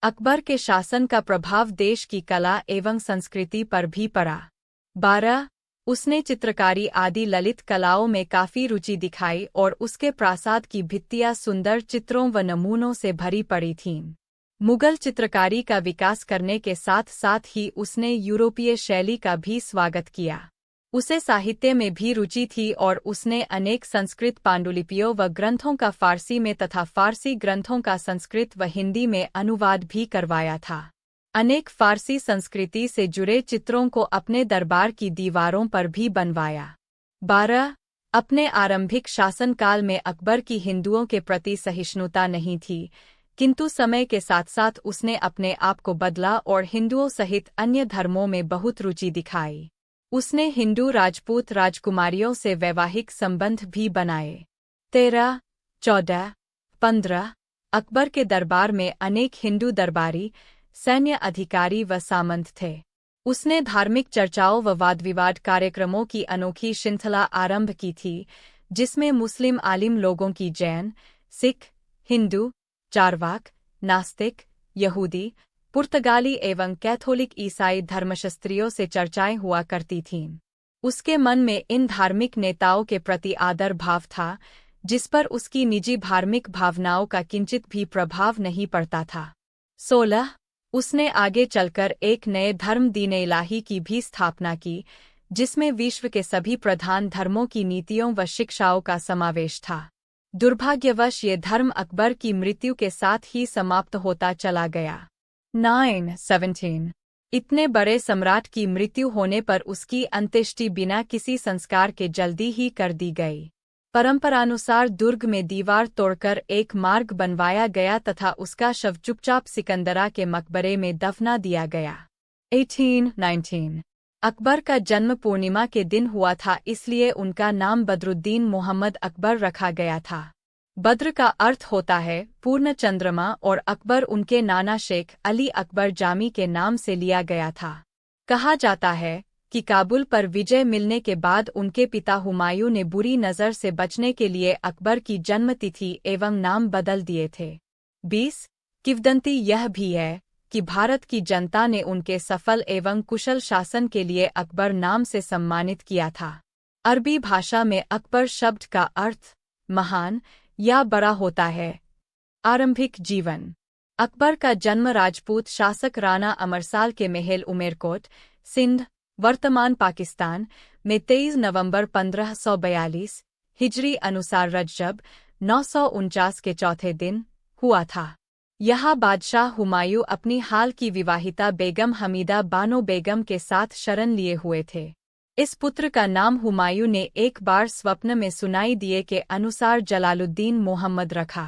अकबर के शासन का प्रभाव देश की कला एवं संस्कृति पर भी पड़ा। 12. उसने चित्रकारी आदि ललित कलाओं में काफी रुचि दिखाई और उसके प्रासाद की भित्तियां सुंदर चित्रों व नमूनों से भरी पड़ी थीं। मुगल चित्रकारी का विकास करने के साथ साथ ही उसने यूरोपीय शैली का भी स्वागत किया। उसे साहित्य में भी रुचि थी और उसने अनेक संस्कृत पांडुलिपियों व ग्रंथों का फारसी में तथा फारसी ग्रंथों का संस्कृत व हिंदी में अनुवाद भी करवाया था। अनेक फारसी संस्कृति से जुड़े चित्रों को अपने दरबार की दीवारों पर भी बनवाया। 12. अपने आरंभिक शासनकाल में अकबर की हिंदुओं के प्रति सहिष्णुता नहीं थी, किंतु समय के साथ साथ उसने अपने आप को बदला और हिंदुओं सहित अन्य धर्मों में बहुत रुचि दिखाई। उसने हिंदू राजपूत राजकुमारियों से वैवाहिक संबंध भी बनाए। 13, 14, 15 अकबर के दरबार में अनेक हिंदू दरबारी, सैन्य अधिकारी व सामंत थे। उसने धार्मिक चर्चाओं व वादविवाद कार्यक्रमों की अनोखी श्रृंखला आरंभ की थी, जिसमें मुस्लिम आलिम लोगों की जैन, सिख, हिंदू, चारवाक, नास्तिक, यहूदी, पुर्तगाली एवं कैथोलिक ईसाई धर्मशास्त्रियों से चर्चाएं हुआ करती थीं। उसके मन में इन धार्मिक नेताओं के प्रति आदर भाव था, जिस पर उसकी निजी धार्मिक भावनाओं का किंचित भी प्रभाव नहीं पड़ता था। 16. उसने आगे चलकर एक नए धर्म दीन-ए-इलाही की भी स्थापना की, जिसमें विश्व के सभी प्रधान धर्मों की नीतियों व शिक्षाओं का समावेश था। दुर्भाग्यवश ये धर्म अकबर की मृत्यु के साथ ही समाप्त होता चला गया। 9, 17 इतने बड़े सम्राट की मृत्यु होने पर उसकी अंत्येष्टि बिना किसी संस्कार के जल्दी ही कर दी गई। परंपरानुसार दुर्ग में दीवार तोड़कर एक मार्ग बनवाया गया तथा उसका शव चुपचाप सिकंदरा के मकबरे में दफना दिया गया। 18, 19 अकबर का जन्म पूर्णिमा के दिन हुआ था, इसलिए उनका नाम बदरुद्दीन मोहम्मद अकबर रखा गया था। बद्र का अर्थ होता है पूर्ण चंद्रमा और अकबर उनके नाना शेख अली अकबर जामी के नाम से लिया गया था। कहा जाता है कि काबुल पर विजय मिलने के बाद उनके पिता हुमायूं ने बुरी नज़र से बचने के लिए अकबर की जन्मतिथि एवं नाम बदल दिए थे। 20 किंवदंती यह भी है कि भारत की जनता ने उनके सफल एवं कुशल शासन के लिए अकबर नाम से सम्मानित किया था। अरबी भाषा में अकबर शब्द का अर्थ महान या बड़ा होता है। आरंभिक जीवन। अकबर का जन्म राजपूत शासक राणा अमरसाल के महल उमेरकोट, सिंध, वर्तमान पाकिस्तान में 23 नवंबर 1542 हिजरी अनुसार रजब 949 के चौथे दिन हुआ था। यहाँ बादशाह हुमायूं अपनी हाल की विवाहिता बेगम हमीदा बानो बेगम के साथ शरण लिए हुए थे। इस पुत्र का नाम हुमायूं ने एक बार स्वप्न में सुनाई दिए के अनुसार जलालुद्दीन मोहम्मद रखा।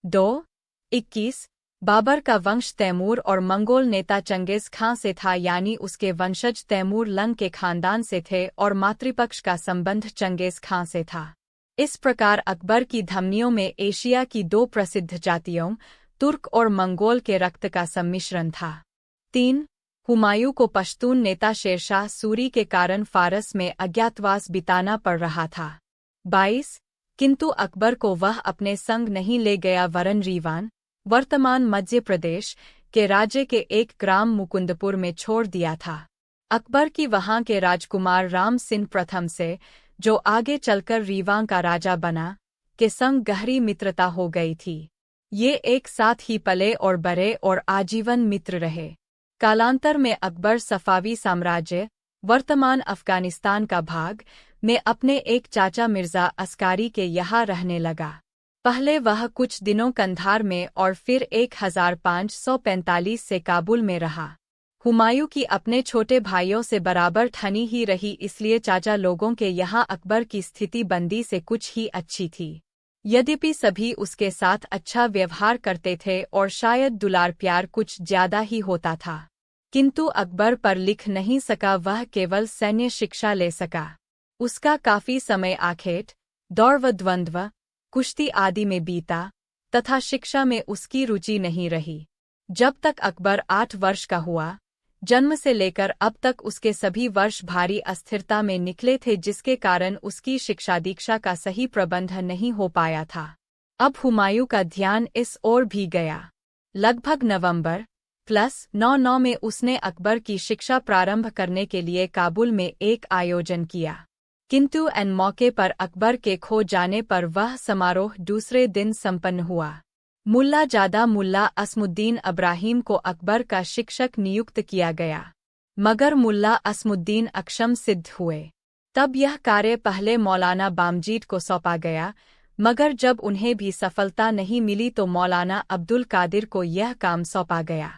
2, 21 बाबर का वंश तैमूर और मंगोल नेता चंगेज खां से था, यानी उसके वंशज तैमूर लंग के खानदान से थे और मातृपक्ष का संबंध चंगेज खां से था। इस प्रकार अकबर की धमनियों में एशिया की दो प्रसिद्ध जातियों तुर्क और मंगोल के रक्त का सम्मिश्रण था। 3 हुमायूं को पश्तून नेता शेरशाह सूरी के कारण फारस में अज्ञातवास बिताना पड़ रहा था। 22 किंतु अकबर को वह अपने संग नहीं ले गया वरन रीवान, वर्तमान मध्य प्रदेश के राज्य के एक ग्राम मुकुंदपुर में छोड़ दिया था। अकबर की वहां के राजकुमार राम सिंह प्रथम से, जो आगे चलकर रीवां का राजा बना, के संग गहरी मित्रता हो गई थी। ये एक साथ ही पले और बड़े और आजीवन मित्र रहे। कालांतर में अकबर सफावी साम्राज्य, वर्तमान अफगानिस्तान का भाग, में अपने एक चाचा मिर्जा अस्कारी के यहाँ रहने लगा। पहले वह कुछ दिनों कंधार में और फिर 1545 से काबुल में रहा। हुमायूं की अपने छोटे भाइयों से बराबर ठनी ही रही, इसलिए चाचा लोगों के यहाँ अकबर की स्थिति बंदी से कुछ ही अच्छी थी। यद्यपि सभी उसके साथ अच्छा व्यवहार करते थे और शायद दुलार प्यार कुछ ज्यादा ही होता था, किंतु अकबर पर लिख नहीं सका, वह केवल सैन्य शिक्षा ले सका। उसका काफी समय आखेट, दौड़ व द्वंद्व, कुश्ती आदि में बीता तथा शिक्षा में उसकी रुचि नहीं रही। जब तक अकबर 8 वर्ष का हुआ, जन्म से लेकर अब तक उसके सभी वर्ष भारी अस्थिरता में निकले थे, जिसके कारण उसकी शिक्षा दीक्षा का सही प्रबंध नहीं हो पाया था। अब हुमायूं का ध्यान इस ओर भी गया। लगभग नवंबर +99 में उसने अकबर की शिक्षा प्रारंभ करने के लिए काबुल में एक आयोजन किया, किंतु एन मौके पर अकबर के खो जाने पर वह समारोह दूसरे दिन संपन्न हुआ। मुल्ला जादा मुल्ला असमुद्दीन अब्राहीम को अकबर का शिक्षक नियुक्त किया गया, मगर मुल्ला असमुद्दीन अक्षम सिद्ध हुए। तब यह कार्य पहले मौलाना बामजीद को सौंपा गया, मगर जब उन्हें भी सफलता नहीं मिली तो मौलाना अब्दुल कादिर को यह काम सौंपा गया,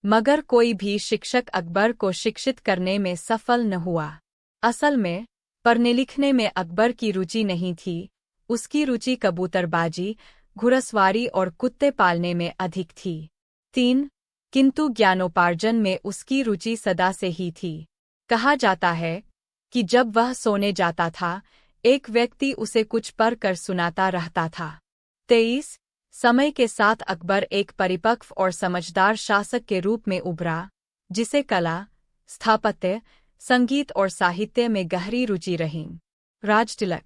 मगर कोई भी शिक्षक अकबर को शिक्षित करने में सफल न हुआ। असल में पढ़ने लिखने में अकबर की रुचि नहीं थी, उसकी रुचि कबूतरबाजी, घुड़सवारी और कुत्ते पालने में अधिक थी। 3. किंतु ज्ञानोपार्जन में उसकी रुचि सदा से ही थी। कहा जाता है कि जब वह सोने जाता था, एक व्यक्ति उसे कुछ पढ़ कर सुनाता रहता था। 23. समय के साथ अकबर एक परिपक्व और समझदार शासक के रूप में उभरा, जिसे कला, स्थापत्य, संगीत और साहित्य में गहरी रुचि रही। राजतिलक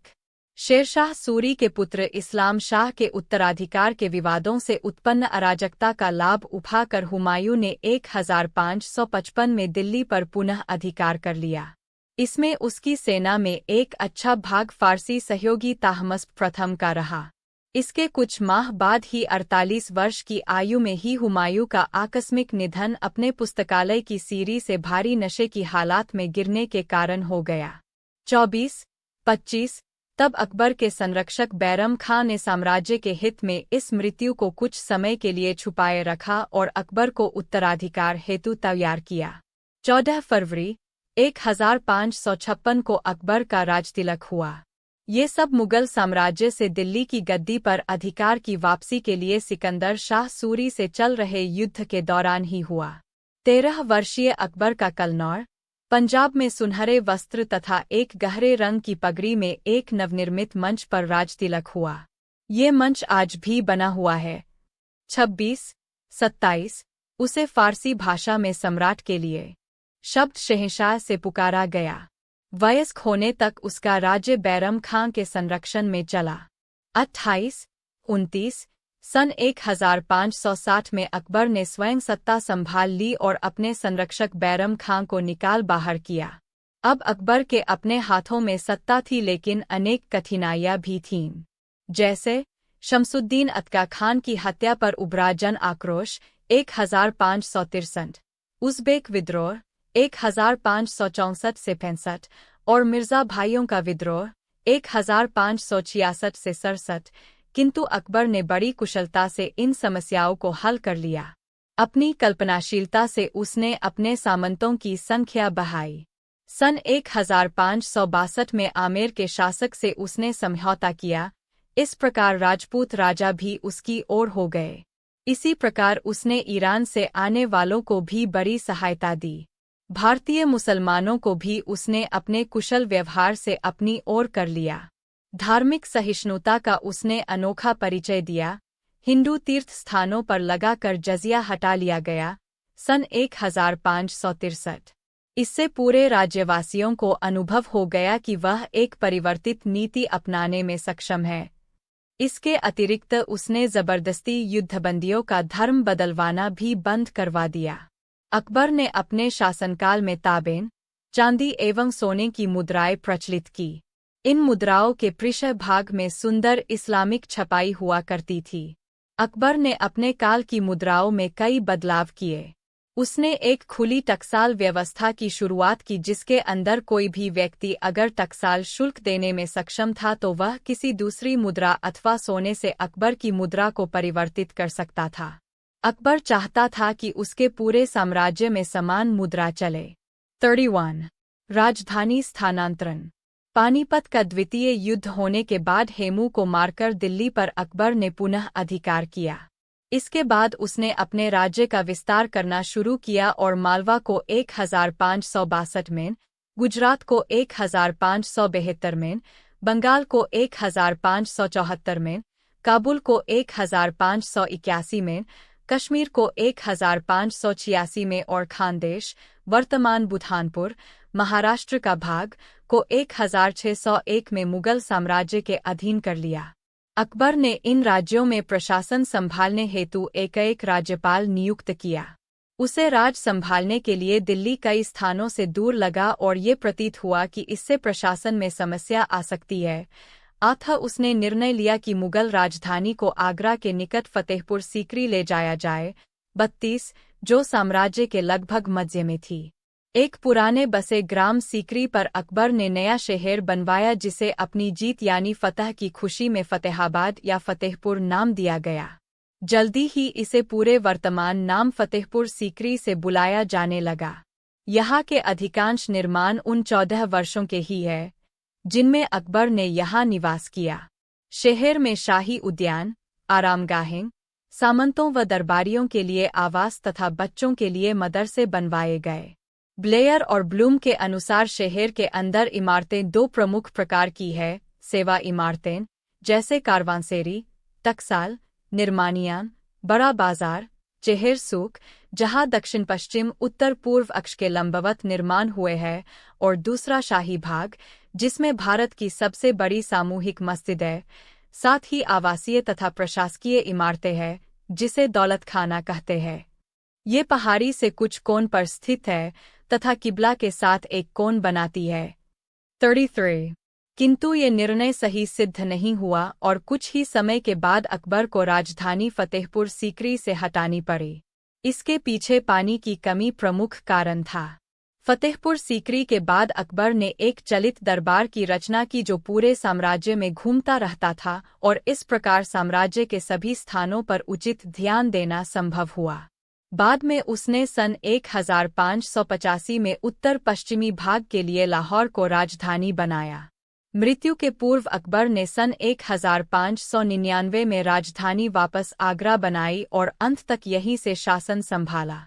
शेरशाह सूरी के पुत्र इस्लाम शाह के उत्तराधिकार के विवादों से उत्पन्न अराजकता का लाभ उठाकर हुमायूं ने 1555 में दिल्ली पर पुनः अधिकार कर लिया। इसमें उसकी सेना में एक अच्छा भाग फारसी सहयोगी ताहमस्प प्रथम का रहा। इसके कुछ माह बाद ही 48 वर्ष की आयु में ही हुमायूं का आकस्मिक निधन अपने पुस्तकालय की सीरी से भारी नशे की हालात में गिरने के कारण हो गया। 24-25 तब अकबर के संरक्षक बैरम खां ने साम्राज्य के हित में इस मृत्यु को कुछ समय के लिए छुपाए रखा और अकबर को उत्तराधिकार हेतु तैयार किया। 14 फरवरी 1556 को अकबर का राजतिलक हुआ। ये सब मुगल साम्राज्य से दिल्ली की गद्दी पर अधिकार की वापसी के लिए सिकंदर शाह सूरी से चल रहे युद्ध के दौरान ही हुआ। 13 वर्षीय अकबर का कलनौर, पंजाब में सुनहरे वस्त्र तथा एक गहरे रंग की पगड़ी में एक नवनिर्मित मंच पर राजतिलक हुआ। ये मंच आज भी बना हुआ है। 26-27 उसे फारसी भाषा में सम्राट के लिए शब्द शहंशाह से पुकारा गया। वयस्क होने तक उसका राज्य बैरम खां के संरक्षण में चला। 28-29 सन 1560 में अकबर ने स्वयं सत्ता संभाल ली और अपने संरक्षक बैरम खां को निकाल बाहर किया। अब अकबर के अपने हाथों में सत्ता थी, लेकिन अनेक कठिनाइयां भी थीं, जैसे शमसुद्दीन अतका खान की हत्या पर उभरा जन आक्रोश 1563, उज़्बेक विद्रोह 1564 से 65 और मिर्जा भाइयों का विद्रोह 1566 से 67। किंतु अकबर ने बड़ी कुशलता से इन समस्याओं को हल कर लिया। अपनी कल्पनाशीलता से उसने अपने सामंतों की संख्या बढ़ाई। सन 1562 में आमेर के शासक से उसने समझौता किया। इस प्रकार राजपूत राजा भी उसकी ओर हो गए। इसी प्रकार उसने ईरान से आने वालों को भी बड़ी सहायता दी। भारतीय मुसलमानों को भी उसने अपने कुशल व्यवहार से अपनी ओर कर लिया। धार्मिक सहिष्णुता का उसने अनोखा परिचय दिया। हिंदू तीर्थ स्थानों पर लगाकर जजिया हटा लिया गया। सन 1563 इससे पूरे राज्यवासियों को अनुभव हो गया कि वह एक परिवर्तित नीति अपनाने में सक्षम है। इसके अतिरिक्त उसने जबरदस्ती युद्धबंदियों का धर्म बदलवाना भी बंद करवा दिया। अकबर ने अपने शासनकाल में ताबेन, चांदी एवं सोने की मुद्राएं प्रचलित की। इन मुद्राओं के पृष्ठ भाग में सुंदर इस्लामिक छपाई हुआ करती थी। अकबर ने अपने काल की मुद्राओं में कई बदलाव किए। उसने एक खुली टकसाल व्यवस्था की शुरुआत की, जिसके अंदर कोई भी व्यक्ति अगर टकसाल शुल्क देने में सक्षम था तो वह किसी दूसरी मुद्रा अथवा सोने से अकबर की मुद्रा को परिवर्तित कर सकता था। अकबर चाहता था कि उसके पूरे साम्राज्य में समान मुद्रा चले। 31 राजधानी स्थानांतरण। पानीपत का द्वितीय युद्ध होने के बाद हेमू को मारकर दिल्ली पर अकबर ने पुनः अधिकार किया। इसके बाद उसने अपने राज्य का विस्तार करना शुरू किया और मालवा को 1562 में, गुजरात को 1572 में, बंगाल को 1574 में, काबुल को 1581 में, कश्मीर को 1586 में और खानदेश, वर्तमान बुरहानपुर, महाराष्ट्र का भाग, को 1601 में मुगल साम्राज्य के अधीन कर लिया। अकबर ने इन राज्यों में प्रशासन संभालने हेतु एक राज्यपाल नियुक्त किया। उसे राज संभालने के लिए दिल्ली कई स्थानों से दूर लगा और ये प्रतीत हुआ कि इससे प्रशासन में समस्या आ सकती है। अतः उसने निर्णय लिया कि मुगल राजधानी को आगरा के निकट फतेहपुर सीकरी ले जाया जाए। 32, जो साम्राज्य के लगभग मध्य में थी। एक पुराने बसे ग्राम सीकरी पर अकबर ने नया शहर बनवाया जिसे अपनी जीत यानी फतह की खुशी में फतेहाबाद या फतेहपुर नाम दिया गया। जल्दी ही इसे पूरे वर्तमान नाम फतेहपुर सीकरी से बुलाया जाने लगा। यहाँ के अधिकांश निर्माण उन 14 वर्षों के ही है जिनमें अकबर ने यहाँ निवास किया। शहर में शाही उद्यान, आरामगाहें, सामंतों व दरबारियों के लिए आवास तथा बच्चों के लिए मदरसे बनवाए गए। ब्लेयर और ब्लूम के अनुसार शहर के अंदर इमारतें दो प्रमुख प्रकार की है, सेवा इमारतें, जैसे कारवांसेरी, टकसाल, निर्माणियान, बड़ा बाजार, चेहर सूक, जहाँ दक्षिण पश्चिम उत्तर पूर्व अक्ष के लंबवत निर्माण हुए हैं, और दूसरा शाही भाग, जिसमें भारत की सबसे बड़ी सामूहिक मस्जिद है, साथ ही आवासीय तथा प्रशासकीय इमारतें हैं, जिसे दौलत खाना कहते हैं। ये पहाड़ी से कुछ कोण पर स्थित है तथा किबला के साथ एक कोण बनाती है। 33 किंतु ये निर्णय सही सिद्ध नहीं हुआ और कुछ ही समय के बाद अकबर को राजधानी फतेहपुर सीकरी से हटानी पड़ी। इसके पीछे पानी की कमी प्रमुख कारण था। फतेहपुर सीकरी के बाद अकबर ने एक चलित दरबार की रचना की जो पूरे साम्राज्य में घूमता रहता था और इस प्रकार साम्राज्य के सभी स्थानों पर उचित ध्यान देना संभव हुआ। बाद में उसने सन 1585 में उत्तर पश्चिमी भाग के लिए लाहौर को राजधानी बनाया। मृत्यु के पूर्व अकबर ने सन 1599 में राजधानी वापस आगरा बनाई और अंत तक यहीं से शासन संभाला।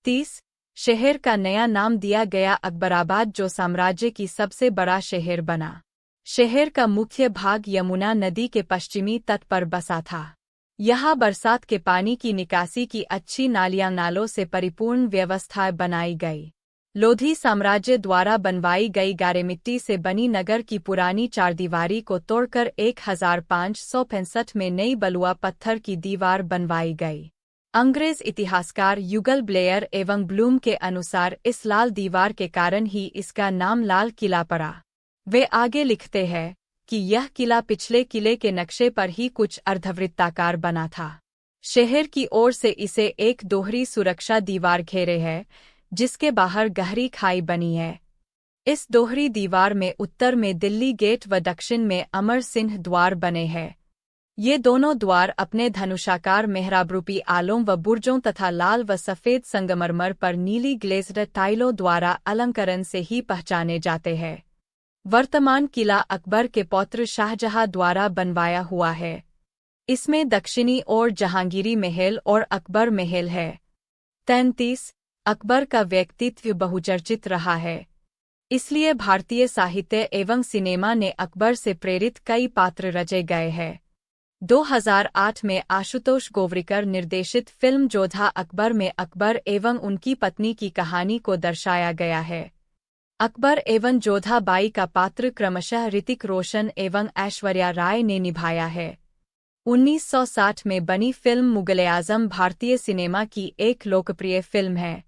30 शहर का नया नाम दिया गया अकबराबाद जो साम्राज्य की सबसे बड़ा शहर बना। शहर का मुख्य भाग यमुना नदी के पश्चिमी तट पर बसा था। यहाँ बरसात के पानी की निकासी की अच्छी नालों से परिपूर्ण व्यवस्था बनाई गई। लोधी साम्राज्य द्वारा बनवाई गई गारे मिट्टी से बनी नगर की पुरानी चारदीवारी को तोड़कर 1565 में नई बलुआ पत्थर की दीवार बनवाई गई। अंग्रेज इतिहासकार युगल ब्लेयर एवं ब्लूम के अनुसार इस लाल दीवार के कारण ही इसका नाम लाल किला पड़ा। वे आगे लिखते हैं कि यह किला पिछले किले के नक्शे पर ही कुछ अर्धवृत्ताकार बना था। शहर की ओर से इसे एक दोहरी सुरक्षा दीवार घेरे है, जिसके बाहर गहरी खाई बनी है। इस दोहरी दीवार में उत्तर में दिल्ली गेट व दक्षिण में अमर सिंह द्वार बने हैं। ये दोनों द्वार अपने धनुषाकार मेहराबरूपी आलों व बुर्जों तथा लाल व सफ़ेद संगमरमर पर नीली ग्लेज्ड टाइलों द्वारा अलंकरण से ही पहचाने जाते हैं। वर्तमान किला अकबर के पौत्र शाहजहां द्वारा बनवाया हुआ है। इसमें दक्षिणी ओर जहांगीरी महल और अकबर महल है। 33 अकबर का व्यक्तित्व बहुचर्चित रहा है, इसलिए भारतीय साहित्य एवं सिनेमा ने अकबर से प्रेरित कई पात्र रचे गए हैं। 2008 में आशुतोष गोवरिकर निर्देशित फिल्म जोधा अकबर में अकबर एवं उनकी पत्नी की कहानी को दर्शाया गया है। अकबर एवं जोधा बाई का पात्र क्रमशः ऋतिक रोशन एवं ऐश्वर्या राय ने निभाया है। 1960 में बनी फिल्म मुगल-ए-आज़म भारतीय सिनेमा की एक लोकप्रिय फिल्म है।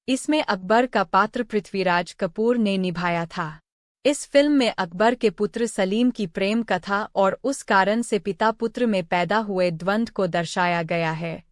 इसमें अकबर का पात्र पृथ्वीराज कपूर ने निभाया था। इस फिल्म में अकबर के पुत्र सलीम की प्रेम कथा और उस कारण से पिता पुत्र में पैदा हुए द्वंद्व को दर्शाया गया है।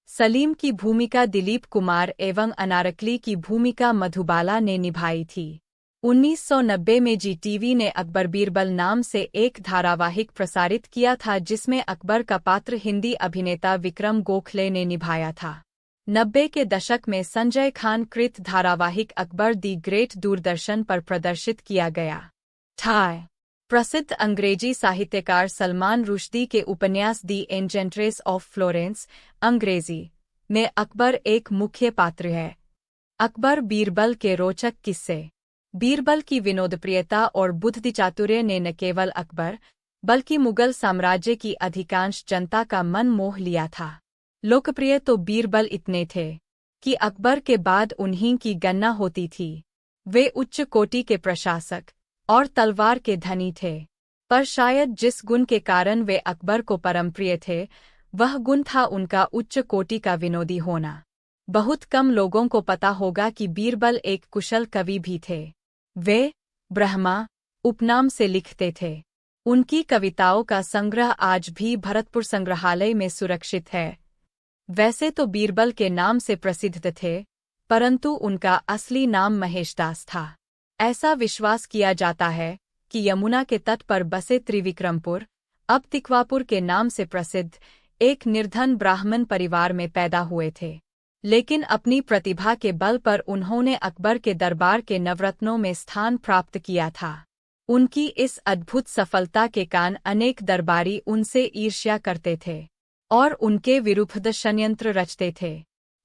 सलीम की भूमिका दिलीप कुमार एवं अनारकली की भूमिका मधुबाला ने निभाई थी। 1990 में जी-टीवी ने अकबर बीरबल नाम से एक धारावाहिक प्रसारित किया था जिसमें अकबर का पात्र हिंदी अभिनेता विक्रम गोखले ने निभाया था। 90 के दशक में संजय खान कृत धारावाहिक अकबर दी ग्रेट दूरदर्शन पर प्रदर्शित किया गया था। प्रसिद्ध अंग्रेजी साहित्यकार सलमान रुश्दी के उपन्यास दी एन्चेंट्रेस ऑफ फ्लोरेंस, अंग्रेजी में अकबर एक मुख्य पात्र है। अकबर बीरबल के रोचक किस्से। बीरबल की विनोदप्रियता और बुद्धिचातुर्य ने न केवल अकबर बल्कि मुगल साम्राज्य की अधिकांश जनता का मन मोह लिया था। लोकप्रिय तो बीरबल इतने थे कि अकबर के बाद उन्हीं की गणना होती थी। वे उच्च कोटि के प्रशासक और तलवार के धनी थे, पर शायद जिस गुण के कारण वे अकबर को परम प्रिय थे, वह गुण था उनका उच्च कोटि का विनोदी होना। बहुत कम लोगों को पता होगा कि बीरबल एक कुशल कवि भी थे। वे ब्रह्मा उपनाम से लिखते थे। उनकी कविताओं का संग्रह आज भी भरतपुर संग्रहालय में सुरक्षित है। वैसे तो बीरबल के नाम से प्रसिद्ध थे, परंतु उनका असली नाम महेशदास था। ऐसा विश्वास किया जाता है कि यमुना के तट पर बसे त्रिविक्रमपुर, अब तिकवापुर के नाम से प्रसिद्ध, एक निर्धन ब्राह्मण परिवार में पैदा हुए थे। लेकिन अपनी प्रतिभा के बल पर उन्होंने अकबर के दरबार के नवरत्नों में स्थान प्राप्त किया था। उनकी इस अद्भुत सफलता के कारण अनेक दरबारी उनसे ईर्ष्या करते थे और उनके विरुद्ध षड्यंत्र रचते थे।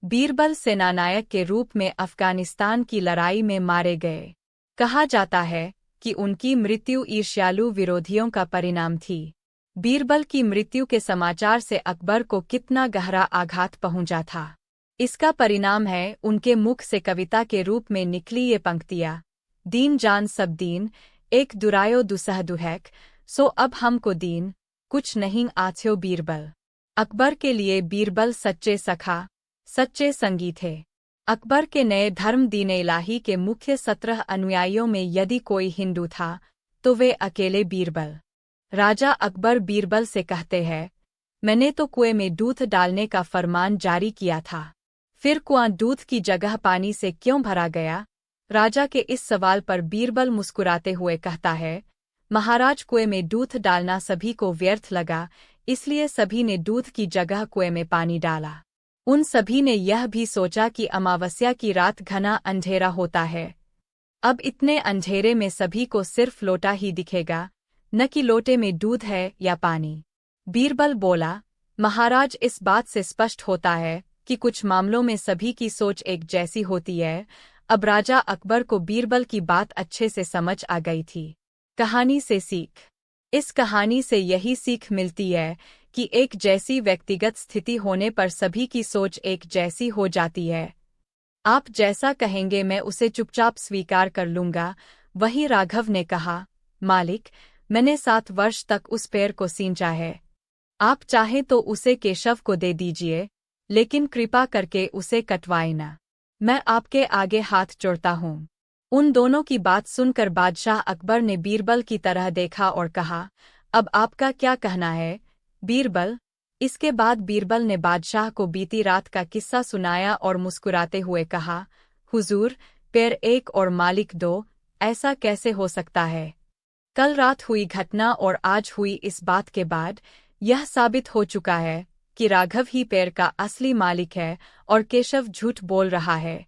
बीरबल सेनानायक के रूप में अफगानिस्तान की लड़ाई में मारे गए। कहा जाता है कि उनकी मृत्यु ईर्ष्यालु विरोधियों का परिणाम थी। बीरबल की मृत्यु के समाचार से अकबर को कितना गहरा आघात पहुंचा था, इसका परिणाम है उनके मुख से कविता के रूप में निकली ये पंक्तियाँ। दीन जान सब दीन, एक दुरायो दुसह दुहैक, सो अब हमको दीन, कुछ नहीं आछ्यो बीरबल। अकबर के लिए बीरबल सच्चे सखा, सच्चे संगी थे। अकबर के नए धर्म दीन इलाही के मुख्य 17 अनुयायियों में यदि कोई हिंदू था तो वे अकेले बीरबल। राजा अकबर बीरबल से कहते हैं, मैंने तो कुएं में दूध डालने का फरमान जारी किया था, फिर कुआं दूध की जगह पानी से क्यों भरा गया? राजा के इस सवाल पर बीरबल मुस्कुराते हुए कहता है, महाराज कुएं में दूध डालना सभी को व्यर्थ लगा, इसलिए सभी ने दूध की जगह कुएं में पानी डाला। उन सभी ने यह भी सोचा कि अमावस्या की रात घना अंधेरा होता है, अब इतने अंधेरे में सभी को सिर्फ लोटा ही दिखेगा, न कि लोटे में दूध है या पानी। बीरबल बोला, महाराज इस बात से स्पष्ट होता है कि कुछ मामलों में सभी की सोच एक जैसी होती है। अब राजा अकबर को बीरबल की बात अच्छे से समझ आ गई थी। कहानी से सीख। इस कहानी से यही सीख मिलती है कि एक जैसी व्यक्तिगत स्थिति होने पर सभी की सोच एक जैसी हो जाती है। आप जैसा कहेंगे मैं उसे चुपचाप स्वीकार कर लूंगा। वही राघव ने कहा, मालिक, मैंने 7 वर्ष तक उस पेड़ को सींचा है, आप चाहे तो उसे केशव को दे दीजिए, लेकिन कृपा करके उसे कटवाए ना, मैं आपके आगे हाथ जोड़ता हूँ। उन दोनों की बात सुनकर बादशाह अकबर ने बीरबल की तरह देखा और कहा, अब आपका क्या कहना है बीरबल? इसके बाद बीरबल ने बादशाह को बीती रात का किस्सा सुनाया और मुस्कुराते हुए कहा, हुजूर, पेड़ एक और मालिक 2, ऐसा कैसे हो सकता है? कल रात हुई घटना और आज हुई इस बात के बाद यह साबित हो चुका है कि राघव ही पेड़ का असली मालिक है और केशव झूठ बोल रहा है।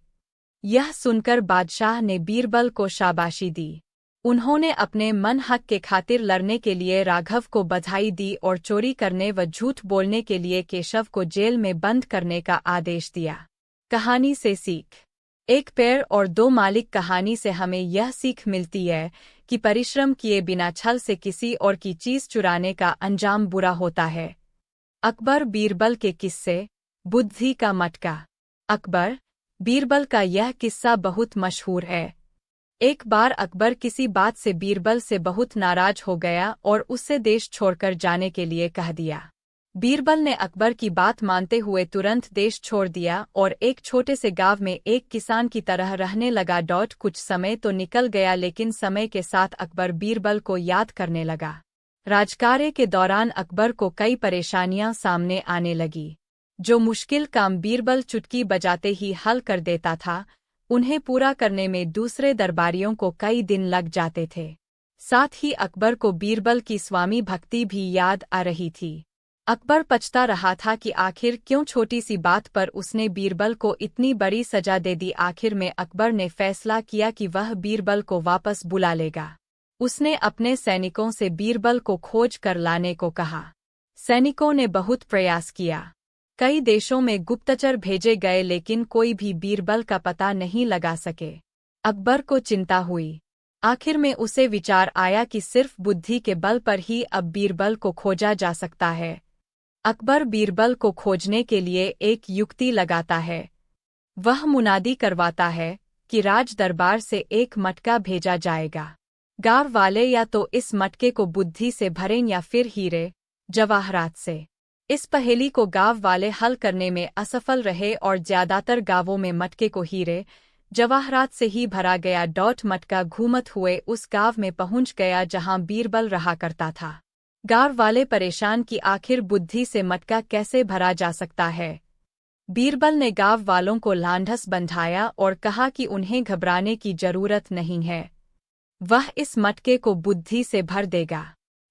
यह सुनकर बादशाह ने बीरबल को शाबाशी दी। उन्होंने अपने मन हक के खातिर लड़ने के लिए राघव को बधाई दी और चोरी करने व झूठ बोलने के लिए केशव को जेल में बंद करने का आदेश दिया। कहानी से सीख। एक पेड़ और 2 मालिक कहानी से हमें यह सीख मिलती है कि परिश्रम किए बिना छल से किसी और की चीज चुराने का अंजाम बुरा होता है। अकबर बीरबल के किस्से। बुद्धि का मटका। अकबर बीरबल का यह किस्सा बहुत मशहूर है। एक बार अकबर किसी बात से बीरबल से बहुत नाराज हो गया और उससे देश छोड़कर जाने के लिए कह दिया। बीरबल ने अकबर की बात मानते हुए तुरंत देश छोड़ दिया और एक छोटे से गांव में एक किसान की तरह रहने लगा। कुछ समय तो निकल गया, लेकिन समय के साथ अकबर बीरबल को याद करने लगा। राजकार्य के दौरान अकबर को कई परेशानियां सामने आने लगी। जो मुश्किल काम बीरबल चुटकी बजाते ही हल कर देता था, उन्हें पूरा करने में दूसरे दरबारियों को कई दिन लग जाते थे। साथ ही अकबर को बीरबल की स्वामी भक्ति भी याद आ रही थी। अकबर पछता रहा था कि आखिर क्यों छोटी सी बात पर उसने बीरबल को इतनी बड़ी सजा दे दी। आखिर में अकबर ने फैसला किया कि वह बीरबल को वापस बुला लेगा। उसने अपने सैनिकों से बीरबल को खोज कर लाने को कहा। सैनिकों ने बहुत प्रयास किया। कई देशों में गुप्तचर भेजे गए, लेकिन कोई भी बीरबल का पता नहीं लगा सके। अकबर को चिंता हुई। आखिर में उसे विचार आया कि सिर्फ बुद्धि के बल पर ही अब बीरबल को खोजा जा सकता है। अकबर बीरबल को खोजने के लिए एक युक्ति लगाता है। वह मुनादी करवाता है कि राज दरबार से एक मटका भेजा जाएगा। गांव वाले या तो इस मटके को बुद्धि से भरें या फिर हीरे जवाहरात से। इस पहेली को गांव वाले हल करने में असफल रहे और ज्यादातर गांवों में मटके को हीरे जवाहरात से ही भरा गया। मटका घूमत हुए उस गांव में पहुंच गया जहां बीरबल रहा करता था। गांव वाले परेशान कि आखिर बुद्धि से मटका कैसे भरा जा सकता है। बीरबल ने गांव वालों को लांढस बंधाया और कहा कि उन्हें घबराने की जरूरत नहीं है, वह इस मटके को बुद्धि से भर देगा।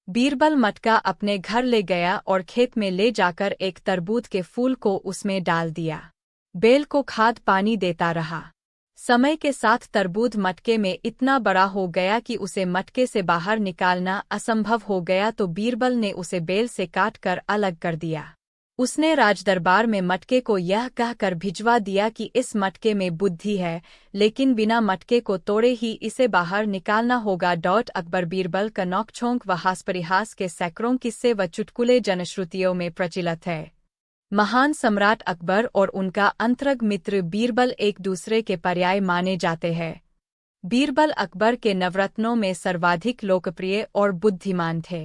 बीरबल मटका अपने घर ले गया और खेत में ले जाकर एक तरबूज के फूल को उसमें डाल दिया। बेल को खाद पानी देता रहा। समय के साथ तरबूज मटके में इतना बड़ा हो गया कि उसे मटके से बाहर निकालना असंभव हो गया, तो बीरबल ने उसे बेल से काटकर अलग कर दिया। उसने राजदरबार में मटके को यह कहकर भिजवा दिया कि इस मटके में बुद्धि है, लेकिन बिना मटके को तोड़े ही इसे बाहर निकालना होगा। अकबर बीरबल का नोकझोंक व हास-परिहास के सैकड़ों किस्से व चुटकुले जनश्रुतियों में प्रचलित है। महान सम्राट अकबर और उनका अंतरंग मित्र बीरबल एक दूसरे के पर्याय माने जाते हैं। बीरबल अकबर के नवरत्नों में सर्वाधिक लोकप्रिय और बुद्धिमान थे।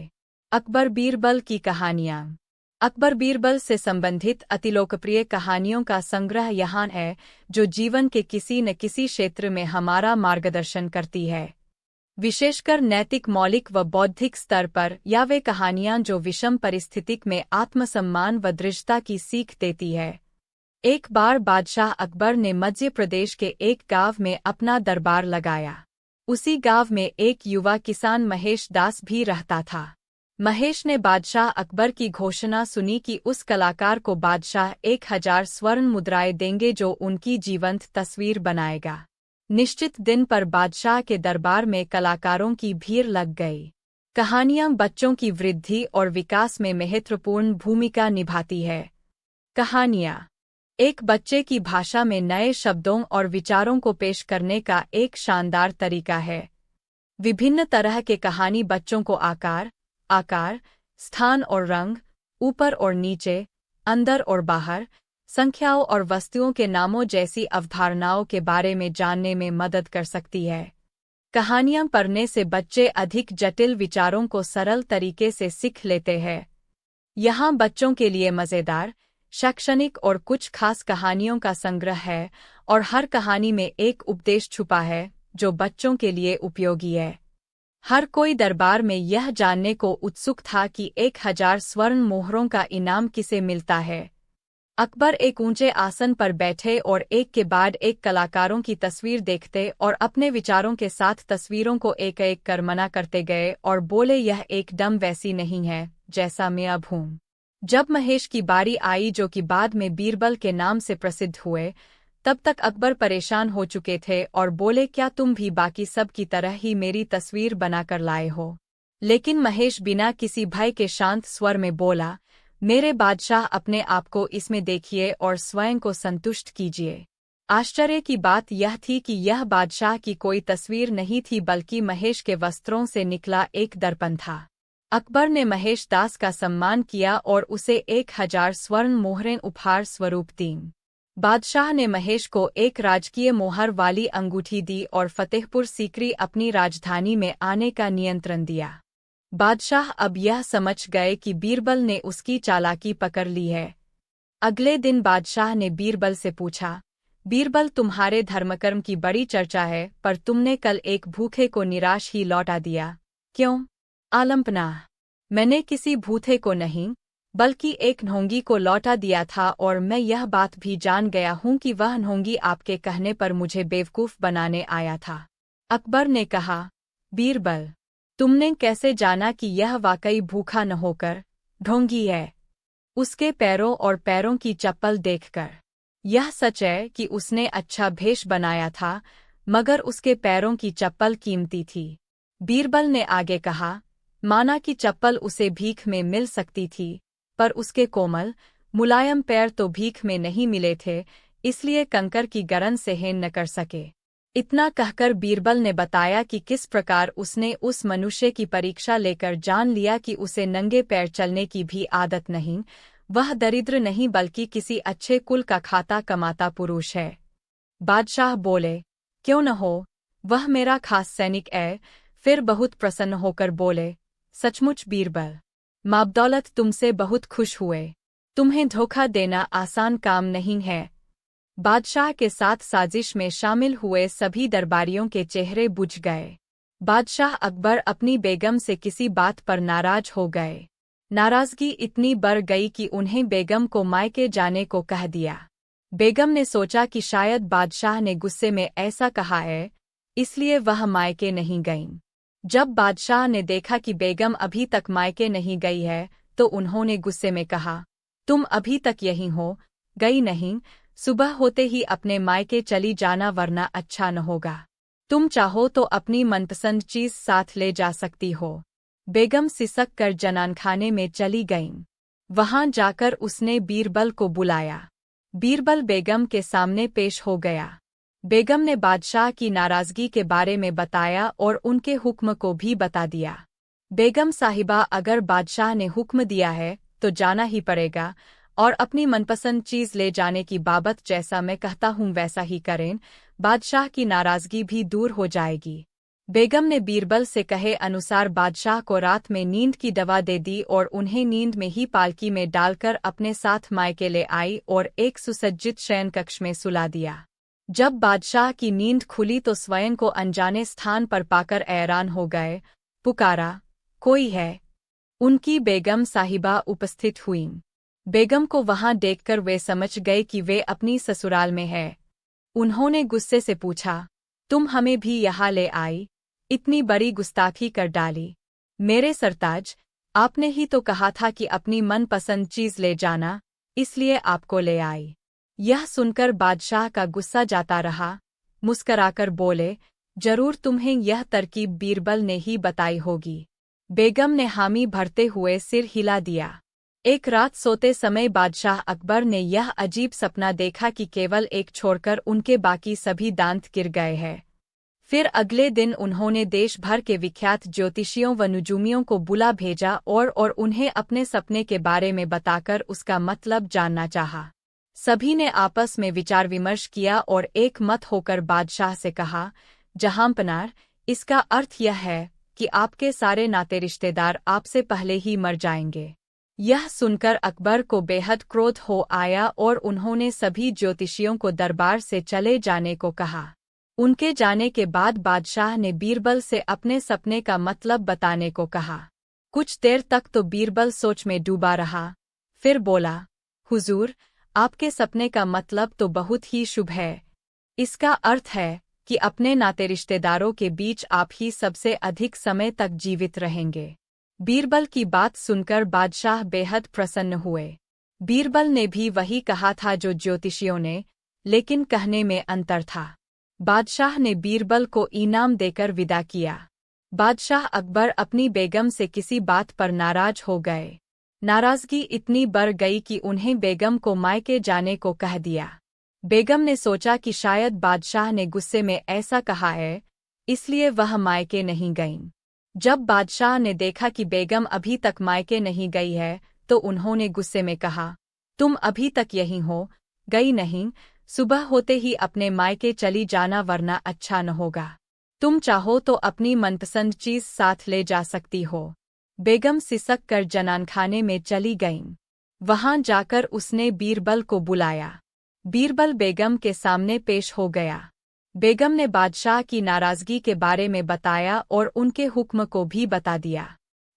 अकबर बीरबल की कहानियाँ। अकबर बीरबल से संबंधित अति लोकप्रिय कहानियों का संग्रह यहाँ है, जो जीवन के किसी न किसी क्षेत्र में हमारा मार्गदर्शन करती है, विशेषकर नैतिक, मौलिक व बौद्धिक स्तर पर, या वे कहानियाँ जो विषम परिस्थितिक में आत्मसम्मान व दृढ़ता की सीख देती है। एक बार बादशाह अकबर ने मध्य प्रदेश के एक गांव में अपना दरबार लगाया। उसी गांव में एक युवा किसान महेश दास भी रहता था। महेश ने बादशाह अकबर की घोषणा सुनी कि उस कलाकार को बादशाह 1000 स्वर्ण मुद्राएं देंगे जो उनकी जीवंत तस्वीर बनाएगा। निश्चित दिन पर बादशाह के दरबार में कलाकारों की भीड़ लग गई। कहानियाँ बच्चों की वृद्धि और विकास में महत्वपूर्ण भूमिका निभाती है। कहानियाँ एक बच्चे की भाषा में नए शब्दों और विचारों को पेश करने का एक शानदार तरीका है। विभिन्न तरह के कहानी बच्चों को आकार, स्थान और रंग, ऊपर और नीचे, अंदर और बाहर, संख्याओं और वस्तुओं के नामों जैसी अवधारणाओं के बारे में जानने में मदद कर सकती है। कहानियाँ पढ़ने से बच्चे अधिक जटिल विचारों को सरल तरीके से सीख लेते हैं। यहाँ बच्चों के लिए मज़ेदार, शैक्षणिक और कुछ खास कहानियों का संग्रह है, और हर कहानी में एक उपदेश छुपा है जो बच्चों के लिए उपयोगी है। हर कोई दरबार में यह जानने को उत्सुक था कि 1000 स्वर्ण मोहरों का इनाम किसे मिलता है। अकबर एक ऊंचे आसन पर बैठे और एक के बाद एक कलाकारों की तस्वीर देखते और अपने विचारों के साथ तस्वीरों को एक एक कर मना करते गए और बोले, यह एकदम वैसी नहीं है जैसा मैं अब हूँ। जब महेश की बारी आई, जो कि बाद में बीरबल के नाम से प्रसिद्ध हुए, तब तक अकबर परेशान हो चुके थे और बोले, क्या तुम भी बाकी सब की तरह ही मेरी तस्वीर बनाकर लाए हो? लेकिन महेश बिना किसी भय के शांत स्वर में बोला, मेरे बादशाह, अपने आप को इसमें देखिए और स्वयं को संतुष्ट कीजिए। आश्चर्य की बात यह थी कि यह बादशाह की कोई तस्वीर नहीं थी, बल्कि महेश के वस्त्रों से निकला एक दर्पण था। अकबर ने महेश दास का सम्मान किया और उसे 1000 स्वर्ण मोहरें उपहार स्वरूप दीं। बादशाह ने महेश को एक राजकीय मोहर वाली अंगूठी दी और फतेहपुर सीकरी अपनी राजधानी में आने का नियंत्रण दिया। बादशाह अब यह समझ गए कि बीरबल ने उसकी चालाकी पकड़ ली है। अगले दिन बादशाह ने बीरबल से पूछा, बीरबल, तुम्हारे धर्मकर्म की बड़ी चर्चा है, पर तुमने कल एक भूखे को निराश ही लौटा दिया, क्यों? आलमपनाह, मैंने किसी भूखे को नहीं, बल्कि एक ढोंगी को लौटा दिया था, और मैं यह बात भी जान गया हूँ कि वह ढोंगी आपके कहने पर मुझे बेवकूफ़ बनाने आया था। अकबर ने कहा, बीरबल, तुमने कैसे जाना कि यह वाकई भूखा न होकर ढोंगी है? उसके पैरों और पैरों की चप्पल देखकर यह सच है कि उसने अच्छा भेष बनाया था, मगर उसके पैरों की चप्पल कीमती थी। बीरबल ने आगे कहा, माना कि चप्पल उसे भीख में मिल सकती थी, पर उसके कोमल, मुलायम पैर तो भीख में नहीं मिले थे, इसलिए कंकर की गरन सहन न कर सके। इतना कहकर बीरबल ने बताया कि किस प्रकार उसने उस मनुष्य की परीक्षा लेकर जान लिया कि उसे नंगे पैर चलने की भी आदत नहीं, वह दरिद्र नहीं बल्कि किसी अच्छे कुल का खाता कमाता पुरुष है। बादशाह बोले, क्यों न हो, वह मेरा खास सैनिक है। फिर बहुत प्रसन्न होकर बोले, सचमुच बीरबल, माबदौलत तुमसे बहुत खुश हुए। तुम्हें धोखा देना आसान काम नहीं है। बादशाह के साथ साजिश में शामिल हुए सभी दरबारियों के चेहरे बुझ गए। बादशाह अकबर अपनी बेगम से किसी बात पर नाराज हो गए। नाराजगी इतनी बढ़ गई कि उन्हें बेगम को मायके जाने को कह दिया। बेगम ने सोचा कि शायद बादशाह ने गुस्से में ऐसा कहा है, इसलिए वह मायके नहीं गईं। जब बादशाह ने देखा कि बेगम अभी तक मायके नहीं गई है, तो उन्होंने गुस्से में कहा, तुम अभी तक यहीं हो, गई नहीं, सुबह होते ही अपने मायके चली जाना वरना अच्छा न होगा। तुम चाहो तो अपनी मनपसंद चीज साथ ले जा सकती हो। बेगम सिसक कर जनानखाने में चली गईं। वहां जाकर उसने बीरबल को बुलाया। बीरबल बेगम के सामने पेश हो गया। बेगम ने बादशाह की नाराजगी के बारे में बताया और उनके हुक्म को भी बता दिया। बेगम साहिबा, अगर बादशाह ने हुक्म दिया है तो जाना ही पड़ेगा, और अपनी मनपसंद चीज ले जाने की बाबत जैसा मैं कहता हूँ वैसा ही करें, बादशाह की नाराजगी भी दूर हो जाएगी। बेगम ने बीरबल से कहे अनुसार बादशाह को रात में नींद की दवा दे दी और उन्हें नींद में ही पालकी में डालकर अपने साथ मायके ले आई और एक सुसज्जित शयन कक्ष में सुला दिया। जब बादशाह की नींद खुली तो स्वयं को अनजाने स्थान पर पाकर हैरान हो गए। पुकारा, कोई है? उनकी बेगम साहिबा उपस्थित हुईं। बेगम को वहां देखकर वे समझ गए कि वे अपनी ससुराल में है। उन्होंने गुस्से से पूछा, तुम हमें भी यहाँ ले आई? इतनी बड़ी गुस्ताखी कर डाली। मेरे सरताज, आपने ही तो कहा था कि अपनी मनपसंद चीज ले जाना, इसलिए आपको ले आई। यह सुनकर बादशाह का गुस्सा जाता रहा। मुस्कराकर बोले, जरूर तुम्हें यह तरकीब बीरबल ने ही बताई होगी। बेगम ने हामी भरते हुए सिर हिला दिया। एक रात सोते समय बादशाह अकबर ने यह अजीब सपना देखा कि केवल एक छोड़कर उनके बाकी सभी दांत गिर गए हैं। फिर अगले दिन उन्होंने देश भर के विख्यात ज्योतिषियों व नुजूमियों को बुला भेजा और उन्हें अपने सपने के बारे में बताकर उसका मतलब जानना चाहा। सभी ने आपस में विचार विमर्श किया और एक मत होकर बादशाह से कहा, जहांपनार, इसका अर्थ यह है कि आपके सारे नाते रिश्तेदार आपसे पहले ही मर जाएंगे। यह सुनकर अकबर को बेहद क्रोध हो आया और उन्होंने सभी ज्योतिषियों को दरबार से चले जाने को कहा। उनके जाने के बाद बादशाह ने बीरबल से अपने सपने का मतलब बताने को कहा। कुछ देर तक तो बीरबल सोच में डूबा रहा, फिर बोला, हुजूर, आपके सपने का मतलब तो बहुत ही शुभ है। इसका अर्थ है कि अपने नाते रिश्तेदारों के बीच आप ही सबसे अधिक समय तक जीवित रहेंगे। बीरबल की बात सुनकर बादशाह बेहद प्रसन्न हुए। बीरबल ने भी वही कहा था जो ज्योतिषियों ने, लेकिन कहने में अंतर था। बादशाह ने बीरबल को इनाम देकर विदा किया। बादशाह अकबर अपनी बेगम से किसी बात पर नाराज हो गए। नाराजगी इतनी बढ़ गई कि उन्हें बेगम को मायके जाने को कह दिया। बेगम ने सोचा कि शायद बादशाह ने गुस्से में ऐसा कहा है, इसलिए वह मायके नहीं गईं। जब बादशाह ने देखा कि बेगम अभी तक मायके नहीं गई है, तो उन्होंने गुस्से में कहा, तुम अभी तक यहीं हो, गई नहीं, सुबह होते ही अपने मायके चली जाना वरना अच्छा न होगा। तुम चाहो तो अपनी मनपसंद चीज साथ ले जा सकती हो। बेगम सिसक कर जनानखाने में चली गईं। वहां जाकर उसने बीरबल को बुलाया। बीरबल बेगम के सामने पेश हो गया। बेगम ने बादशाह की नाराजगी के बारे में बताया और उनके हुक्म को भी बता दिया।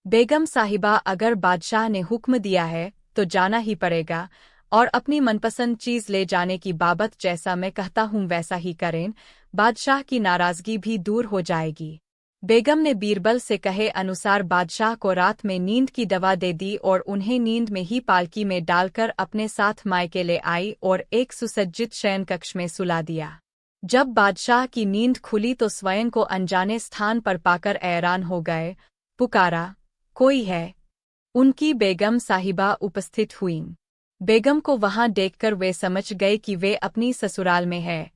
बेगम साहिबा, अगर बादशाह ने हुक्म दिया है तो जाना ही पड़ेगा, और अपनी मनपसंद चीज ले जाने की बाबत जैसा मैं कहता हूँ वैसा ही करें, बादशाह की नाराजगी भी दूर हो जाएगी। बेगम ने बीरबल से कहे अनुसार बादशाह को रात में नींद की दवा दे दी और उन्हें नींद में ही पालकी में डालकर अपने साथ मायके ले आई और एक सुसज्जित शयन कक्ष में सुला दिया। जब बादशाह की नींद खुली तो स्वयं को अनजाने स्थान पर पाकर हैरान हो गए। पुकारा, कोई है? उनकी बेगम साहिबा उपस्थित हुईं। बेगम को वहां देखकर वे समझ गए कि वे अपनी ससुराल में है।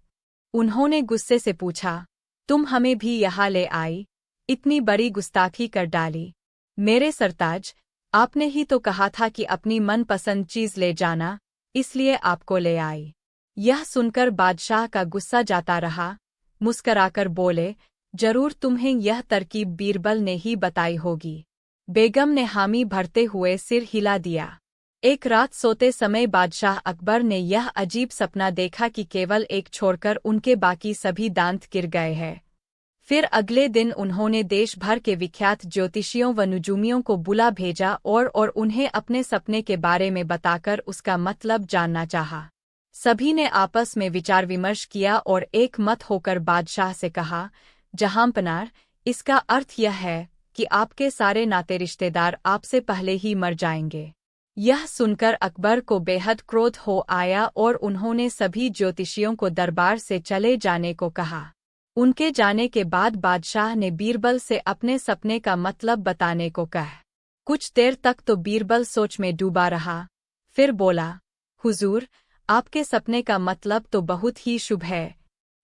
उन्होंने गुस्से से पूछा, तुम हमें भी यहाँ ले आई? इतनी बड़ी गुस्ताखी कर डाली। मेरे सरताज, आपने ही तो कहा था कि अपनी मनपसंद चीज ले जाना, इसलिए आपको ले आई। यह सुनकर बादशाह का गुस्सा जाता रहा। मुस्कराकर बोले, जरूर तुम्हें यह तरकीब बीरबल ने ही बताई होगी। बेगम ने हामी भरते हुए सिर हिला दिया। एक रात सोते समय बादशाह अकबर ने यह अजीब सपना देखा कि केवल एक छोड़कर उनके बाकी सभी दांत गिर गए हैं। फिर अगले दिन उन्होंने देश भर के विख्यात ज्योतिषियों व नुजूमियों को बुला भेजा और उन्हें अपने सपने के बारे में बताकर उसका मतलब जानना चाहा। सभी ने आपस में विचार विमर्श किया और एक मत होकर बादशाह से कहा, जहांपनार, इसका अर्थ यह है कि आपके सारे नाते रिश्तेदार आपसे पहले ही मर जाएंगे। यह सुनकर अकबर को बेहद क्रोध हो आया और उन्होंने सभी ज्योतिषियों को दरबार से चले जाने को कहा। उनके जाने के बाद बादशाह ने बीरबल से अपने सपने का मतलब बताने को कहा। कुछ देर तक तो बीरबल सोच में डूबा रहा, फिर बोला, हुजूर, आपके सपने का मतलब तो बहुत ही शुभ है।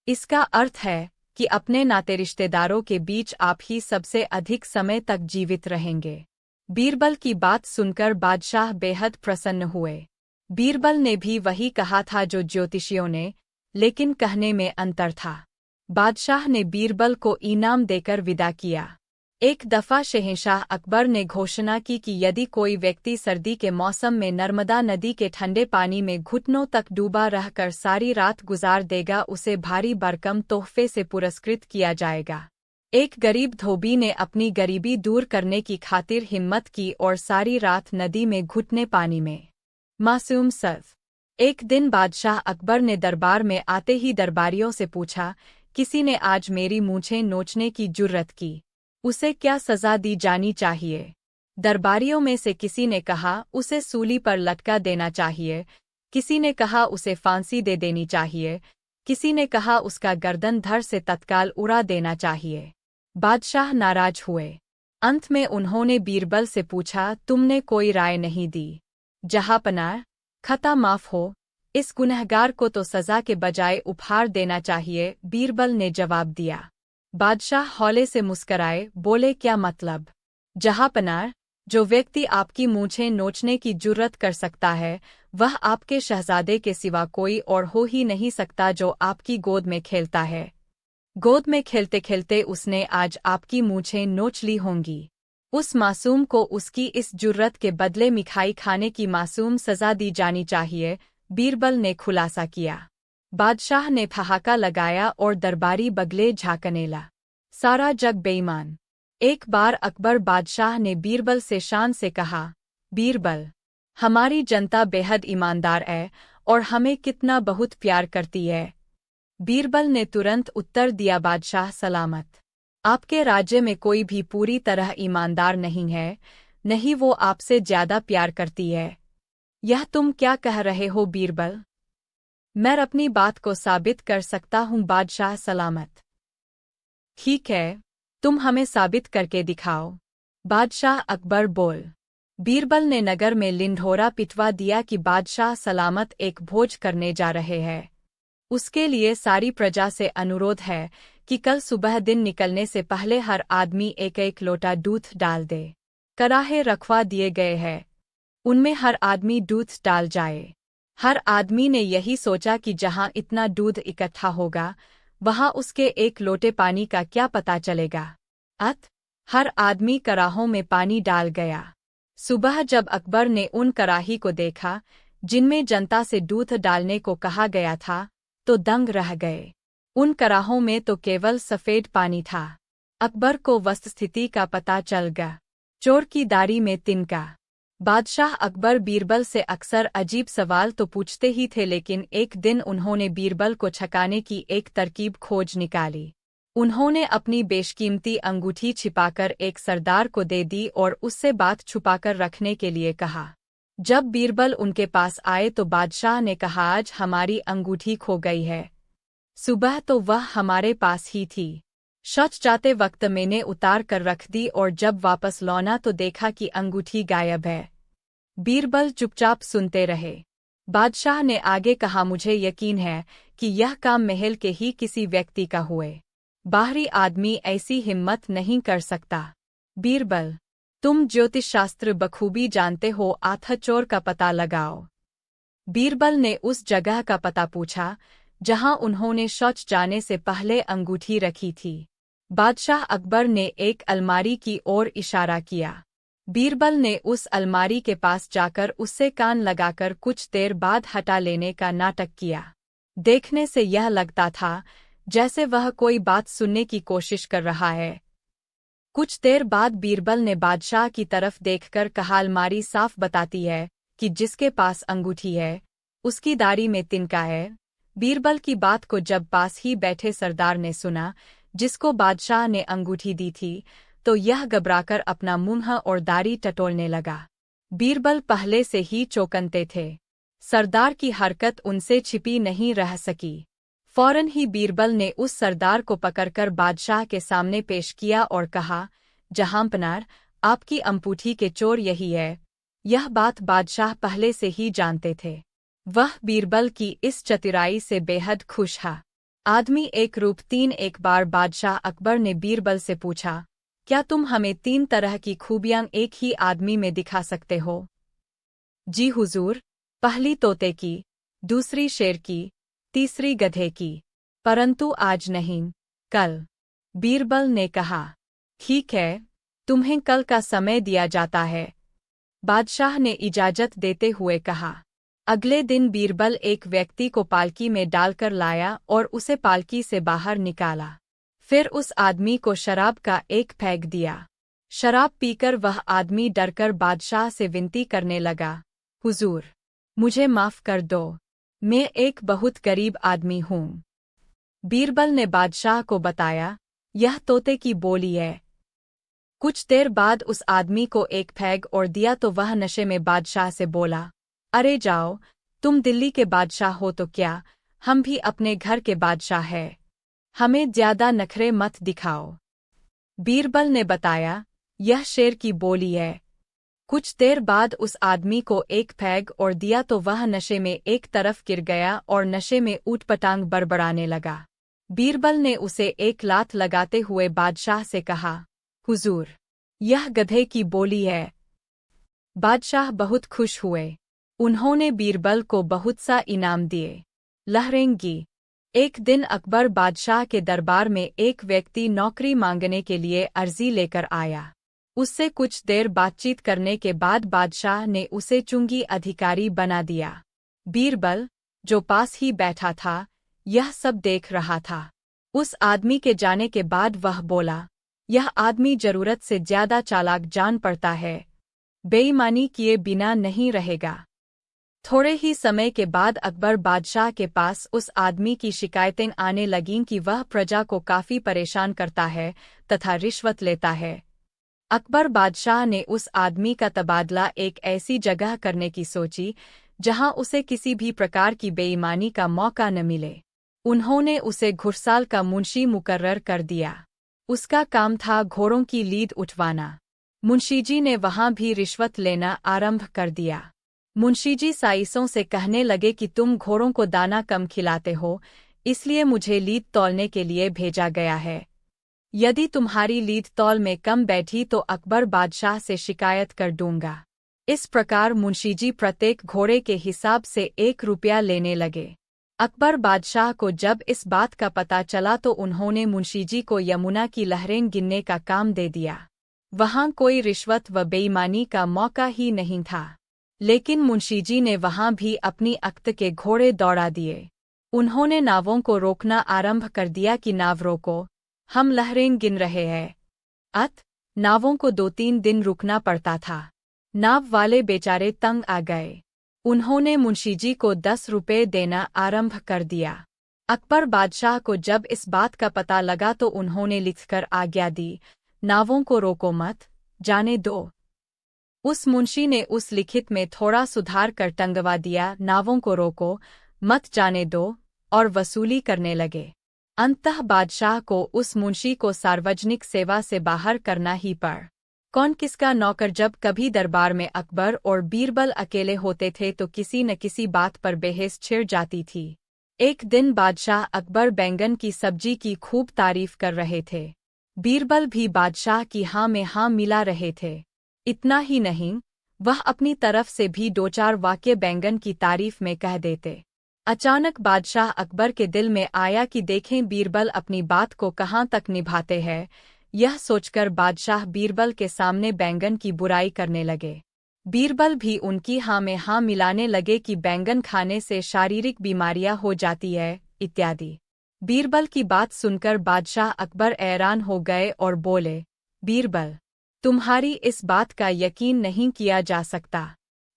इसका अर्थ है कि अपने नाते रिश्तेदारों के बीच आप ही सबसे अधिक समय तक जीवित रहेंगे। बीरबल की बात सुनकर बादशाह बेहद प्रसन्न हुए। बीरबल ने भी वही कहा था जो ज्योतिषियों ने, लेकिन कहने में अंतर था। बादशाह ने बीरबल को इनाम देकर विदा किया। एक दफा शहंशाह अकबर ने घोषणा की कि यदि कोई व्यक्ति सर्दी के मौसम में नर्मदा नदी के ठंडे पानी में घुटनों तक डूबा रहकर सारी रात गुजार देगा, उसे भारी भरकम तोहफे से पुरस्कृत किया जाएगा। एक गरीब धोबी ने अपनी गरीबी दूर करने की खातिर हिम्मत की और सारी रात नदी में घुटने पानी में मासूम सर्फ। एक दिन बादशाह अकबर ने दरबार में आते ही दरबारियों से पूछा, किसी ने आज मेरी मूंछें नोचने की जुर्रत की, उसे क्या सजा दी जानी चाहिए? दरबारियों में से किसी ने कहा, उसे सूली पर लटका देना चाहिए। किसी ने कहा, उसे फांसी दे देनी चाहिए। किसी ने कहा, उसका गर्दन धड़ से तत्काल उड़ा देना चाहिए। बादशाह नाराज हुए। अंत में उन्होंने बीरबल से पूछा, तुमने कोई राय नहीं दी? जहांपनाह, खता माफ हो, इस गुनहगार को तो सजा के बजाय उपहार देना चाहिए, बीरबल ने जवाब दिया। बादशाह हौले से मुस्कराए, बोले, क्या मतलब? जहांपनाह, जो व्यक्ति आपकी मूंछें नोचने की जुर्रत कर सकता है, वह आपके शहजादे के सिवा कोई और हो ही नहीं सकता जो आपकी गोद में खेलता है। गोद में खेलते खेलते उसने आज आपकी मूंछें नोच ली होंगी। उस मासूम को उसकी इस जुर्रत के बदले मिठाई खाने की मासूम सजा दी जानी चाहिए, बीरबल ने खुलासा किया। बादशाह ने ठहाका लगाया और दरबारी बगले झांकनेला। सारा जग बेईमान। एक बार अकबर बादशाह ने बीरबल से शान से कहा, बीरबल, हमारी जनता बेहद ईमानदार है और हमें कितना बहुत प्यार करती है। बीरबल ने तुरंत उत्तर दिया, बादशाह सलामत। आपके राज्य में कोई भी पूरी तरह ईमानदार नहीं है, नहीं वो आपसे ज्यादा प्यार करती है। यह तुम क्या कह रहे हो बीरबल? मैं अपनी बात को साबित कर सकता हूँ, बादशाह सलामत। ठीक है, तुम हमें साबित करके दिखाओ, बादशाह अकबर बोल। बीरबल ने नगर में लिंढोरा पिटवा दिया कि बादशाह सलामत एक भोज करने जा रहे हैं। उसके लिए सारी प्रजा से अनुरोध है कि कल सुबह दिन निकलने से पहले हर आदमी एक एक लोटा दूध डाल दे। कराहे रखवा दिए गए हैं, उनमें हर आदमी दूध डाल जाए। हर आदमी ने यही सोचा कि जहां इतना दूध इकट्ठा होगा, वहां उसके एक लोटे पानी का क्या पता चलेगा। हर आदमी कराहों में पानी डाल गया। सुबह जब अकबर ने उन कराही को देखा जिनमें जनता से दूध डालने को कहा गया था, तो दंग रह गए। उन कराहों में तो केवल सफेद पानी था। अकबर को वस्तुस्थिति का पता चल गया। चोर की दाढ़ी में तिनका। बादशाह अकबर बीरबल से अक्सर अजीब सवाल तो पूछते ही थे, लेकिन एक दिन उन्होंने बीरबल को छकाने की एक तरकीब खोज निकाली। उन्होंने अपनी बेशकीमती अंगूठी छिपाकर एक सरदार को दे दी और उससे बात छुपाकर रखने के लिए कहा। जब बीरबल उनके पास आए तो बादशाह ने कहा, आज हमारी अंगूठी खो गई है। सुबह तो वह हमारे पास ही थी। शौच जाते वक्त मैंने उतार कर रख दी और जब वापस लौटा तो देखा कि अंगूठी गायब है। बीरबल चुपचाप सुनते रहे। बादशाह ने आगे कहा, मुझे यकीन है कि यह काम महल के ही किसी व्यक्ति का हुए। बाहरी आदमी ऐसी हिम्मत नहीं कर सकता। बीरबल, तुम ज्योतिष शास्त्र बखूबी जानते हो, आथा चोर का पता लगाओ। बीरबल ने उस जगह का पता पूछा जहां उन्होंने शौच जाने से पहले अंगूठी रखी थी। बादशाह अकबर ने एक अलमारी की ओर इशारा किया। बीरबल ने उस अलमारी के पास जाकर उससे कान लगाकर कुछ देर बाद हटा लेने का नाटक किया। देखने से यह लगता था जैसे वह कोई बात सुनने की कोशिश कर रहा है। कुछ देर बाद बीरबल ने बादशाह की तरफ देखकर कहा, अलमारी साफ बताती है कि जिसके पास अंगूठी है उसकी दाढ़ी में तिनका है। बीरबल की बात को जब पास ही बैठे सरदार ने सुना जिसको बादशाह ने अंगूठी दी थी, तो यह घबराकर अपना मुंह और दाढ़ी टटोलने लगा। बीरबल पहले से ही चौकन्ने थे। सरदार की हरकत उनसे छिपी नहीं रह सकी। फौरन ही बीरबल ने उस सरदार को पकड़कर बादशाह के सामने पेश किया और कहा, जहांपनार, आपकी अंगूठी के चोर यही है। यह बात बादशाह पहले से ही जानते थे। वह बीरबल की इस चतुराई से बेहद खुश था। आदमी एक रूप तीन। एक बार बादशाह अकबर ने बीरबल से पूछा, क्या तुम हमें 3 तरह की खूबियां एक ही आदमी में दिखा सकते हो? जी हुजूर, पहली तोते की, दूसरी शेर की, तीसरी गधे की, परंतु आज नहीं, कल। बीरबल ने कहा, ठीक है, तुम्हें कल का समय दिया जाता है। बादशाह ने इजाजत देते हुए कहा। अगले दिन बीरबल एक व्यक्ति को पालकी में डालकर लाया और उसे पालकी से बाहर निकाला। फिर उस आदमी को शराब का एक पैग दिया। शराब पीकर वह आदमी डरकर बादशाह से विनती करने लगा, हुजूर, मुझे माफ कर दो, मैं एक बहुत गरीब आदमी हूँ। बीरबल ने बादशाह को बताया, यह तोते की बोली है। कुछ देर बाद उस आदमी को एक पैग और दिया तो वह नशे में बादशाह से बोला, अरे जाओ, तुम दिल्ली के बादशाह हो तो क्या, हम भी अपने घर के बादशाह हैं। हमें ज्यादा नखरे मत दिखाओ। बीरबल ने बताया, यह शेर की बोली है। कुछ देर बाद उस आदमी को एक पैग और दिया तो वह नशे में एक तरफ गिर गया और नशे में ऊटपटांग बड़बड़ाने लगा। बीरबल ने उसे एक लात लगाते हुए बादशाह से कहा, हुजूर, यह गधे की बोली है। बादशाह बहुत खुश हुए। उन्होंने बीरबल को बहुत सा इनाम दिए। लहरेंगी। एक दिन अकबर बादशाह के दरबार में एक व्यक्ति नौकरी मांगने के लिए अर्जी लेकर आया। उससे कुछ देर बातचीत करने के बाद बादशाह ने उसे चुंगी अधिकारी बना दिया। बीरबल, जो पास ही बैठा था, यह सब देख रहा था। उस आदमी के जाने के बाद वह बोला, यह आदमी जरूरत से ज्यादा चालाक जान पड़ता है, बेईमानी किए बिना नहीं रहेगा। थोड़े ही समय के बाद अकबर बादशाह के पास उस आदमी की शिकायतें आने लगीं कि वह प्रजा को काफी परेशान करता है तथा रिश्वत लेता है। अकबर बादशाह ने उस आदमी का तबादला एक ऐसी जगह करने की सोची जहां उसे किसी भी प्रकार की बेईमानी का मौका न मिले। उन्होंने उसे घुड़साल का मुंशी मुकर्रर कर दिया। उसका काम था घोड़ों की लीद उठवाना। मुंशीजी ने वहां भी रिश्वत लेना आरंभ कर दिया। मुंशीजी साइसों से कहने लगे कि तुम घोड़ों को दाना कम खिलाते हो, इसलिए मुझे लीद तौलने के लिए भेजा गया है। यदि तुम्हारी लीद तौल में कम बैठी तो अकबर बादशाह से शिकायत कर दूंगा। इस प्रकार मुंशीजी प्रत्येक घोड़े के हिसाब से 1 रुपया लेने लगे। अकबर बादशाह को जब इस बात का पता चला तो उन्होंने मुंशीजी को यमुना की लहरें गिनने का काम दे दिया। वहां कोई रिश्वत व बेईमानी का मौका ही नहीं था। लेकिन मुंशीजी ने वहां भी अपनी अक्त के घोड़े दौड़ा दिए। उन्होंने नावों को रोकना आरंभ कर दिया कि नाव रोको, हम लहरें गिन रहे हैं। नावों को 2-3 दिन रुकना पड़ता था। नाव वाले बेचारे तंग आ गए। उन्होंने मुंशीजी को 10 रुपये देना आरंभ कर दिया। अकबर बादशाह को जब इस बात का पता लगा तो उन्होंने लिखकर आज्ञा दी, नावों को रोको मत, जाने दो। उस मुंशी ने उस लिखित में थोड़ा सुधार कर टंगवा दिया, नावों को रोको, मत जाने दो, और वसूली करने लगे। अंततः बादशाह को उस मुंशी को सार्वजनिक सेवा से बाहर करना ही पड़। कौन किसका नौकर। जब कभी दरबार में अकबर और बीरबल अकेले होते थे तो किसी न किसी बात पर बहस छिड़ जाती थी। एक दिन बादशाह अकबर बैंगन की सब्जी की खूब तारीफ कर रहे थे। बीरबल भी बादशाह की हाँ में हाँ मिला रहे थे। इतना ही नहीं, वह अपनी तरफ से भी 2-4 वाक्य बैंगन की तारीफ में कह देते। अचानक बादशाह अकबर के दिल में आया कि देखें बीरबल अपनी बात को कहाँ तक निभाते हैं। यह सोचकर बादशाह बीरबल के सामने बैंगन की बुराई करने लगे। बीरबल भी उनकी हाँ में हाँ मिलाने लगे कि बैंगन खाने से शारीरिक बीमारियां हो जाती है, इत्यादि। बीरबल की बात सुनकर बादशाह अकबर हैरान हो गए और बोले, बीरबल, तुम्हारी इस बात का यकीन नहीं किया जा सकता।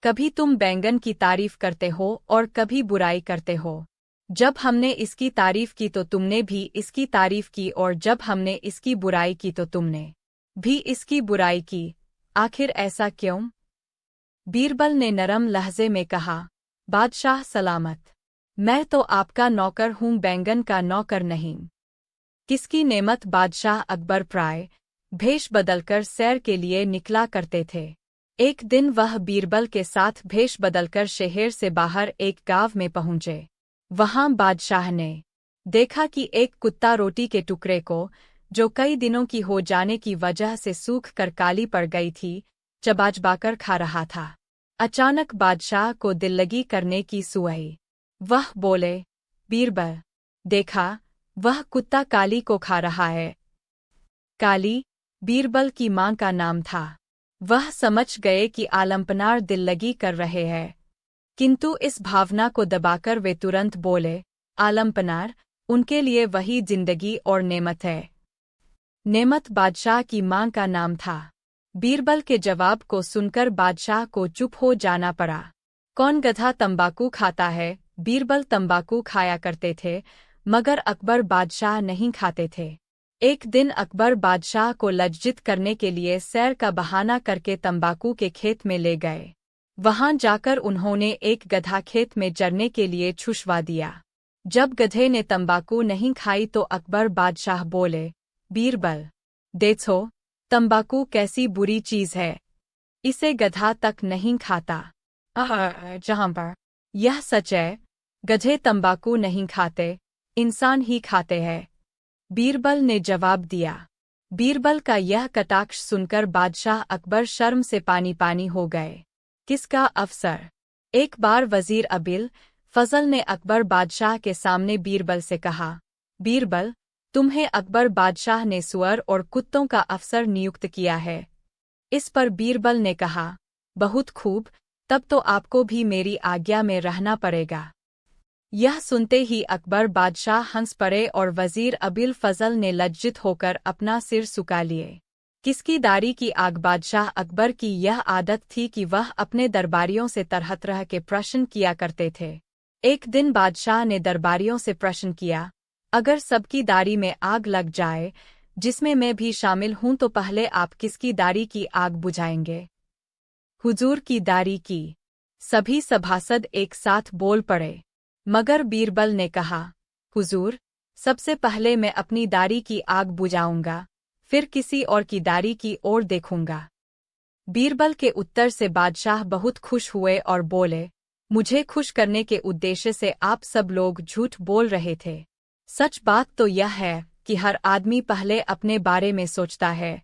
कभी तुम बैंगन की तारीफ करते हो और कभी बुराई करते हो। जब हमने इसकी तारीफ की तो तुमने भी इसकी तारीफ की, और जब हमने इसकी बुराई की तो तुमने भी इसकी बुराई की। आखिर ऐसा क्यों? बीरबल ने नरम लहजे में कहा, बादशाह सलामत, मैं तो आपका नौकर हूँ, बैंगन का नौकर नहीं। किसकी नेमत। बादशाह अकबर प्राय भेष बदलकर सैर के लिए निकला करते थे। एक दिन वह बीरबल के साथ भेष बदलकर शहर से बाहर एक गांव में पहुंचे। वहां बादशाह ने देखा कि एक कुत्ता रोटी के टुकड़े को, जो कई दिनों की हो जाने की वजह से सूख कर काली पड़ गई थी, चबाचबाकर खा रहा था। अचानक बादशाह को दिल लगी करने की सुई। वह बोले, बीरबल, देखा, वह कुत्ता काली को खा रहा है। काली बीरबल की मां का नाम था। वह समझ गए कि आलमपनार दिल लगी कर रहे हैं, किंतु इस भावना को दबाकर वे तुरंत बोले, आलमपनार उनके लिए वही जिंदगी और नेमत है। नेमत बादशाह की मां का नाम था। बीरबल के जवाब को सुनकर बादशाह को चुप हो जाना पड़ा। कौन गधा तंबाकू खाता है? बीरबल तंबाकू खाया करते थे, मगर अकबर बादशाह नहीं खाते थे। एक दिन अकबर बादशाह को लज्जित करने के लिए सैर का बहाना करके तंबाकू के खेत में ले गए। वहां जाकर उन्होंने एक गधा खेत में चरने के लिए छुड़वा दिया। जब गधे ने तंबाकू नहीं खाई तो अकबर बादशाह बोले, बीरबल, देखो, तंबाकू कैसी बुरी चीज है, इसे गधा तक नहीं खाता। जहां पर यह सच है, गधे तंबाकू नहीं खाते, इंसान ही खाते हैं, बीरबल ने जवाब दिया। बीरबल का यह कटाक्ष सुनकर बादशाह अकबर शर्म से पानी पानी हो गए। किसका अफसर? एक बार वजीर अबिल फजल ने अकबर बादशाह के सामने बीरबल से कहा, बीरबल, तुम्हें अकबर बादशाह ने सुअर और कुत्तों का अफसर नियुक्त किया है। इस पर बीरबल ने कहा, बहुत खूब, तब तो आपको भी मेरी आज्ञा में रहना पड़ेगा। यह सुनते ही अकबर बादशाह हंस पड़े और वजीर अबिल फजल ने लज्जित होकर अपना सिर झुका लिए। किसकी दाढ़ी की आग? बादशाह अकबर की यह आदत थी कि वह अपने दरबारियों से तरह तरह के प्रश्न किया करते थे। एक दिन बादशाह ने दरबारियों से प्रश्न किया, अगर सबकी दाढ़ी में आग लग जाए, जिसमें मैं भी शामिल हूं, तो पहले आप किसकी दाढ़ी की आग बुझाएंगे? हुजूर की दाढ़ी की। सभी सभासद एक साथ बोल पड़े, मगर बीरबल ने कहा, हुजूर, सबसे पहले मैं अपनी दाढ़ी की आग बुझाऊंगा, फिर किसी और की दाढ़ी की ओर देखूंगा। बीरबल के उत्तर से बादशाह बहुत खुश हुए और बोले, मुझे खुश करने के उद्देश्य से आप सब लोग झूठ बोल रहे थे। सच बात तो यह है कि हर आदमी पहले अपने बारे में सोचता है।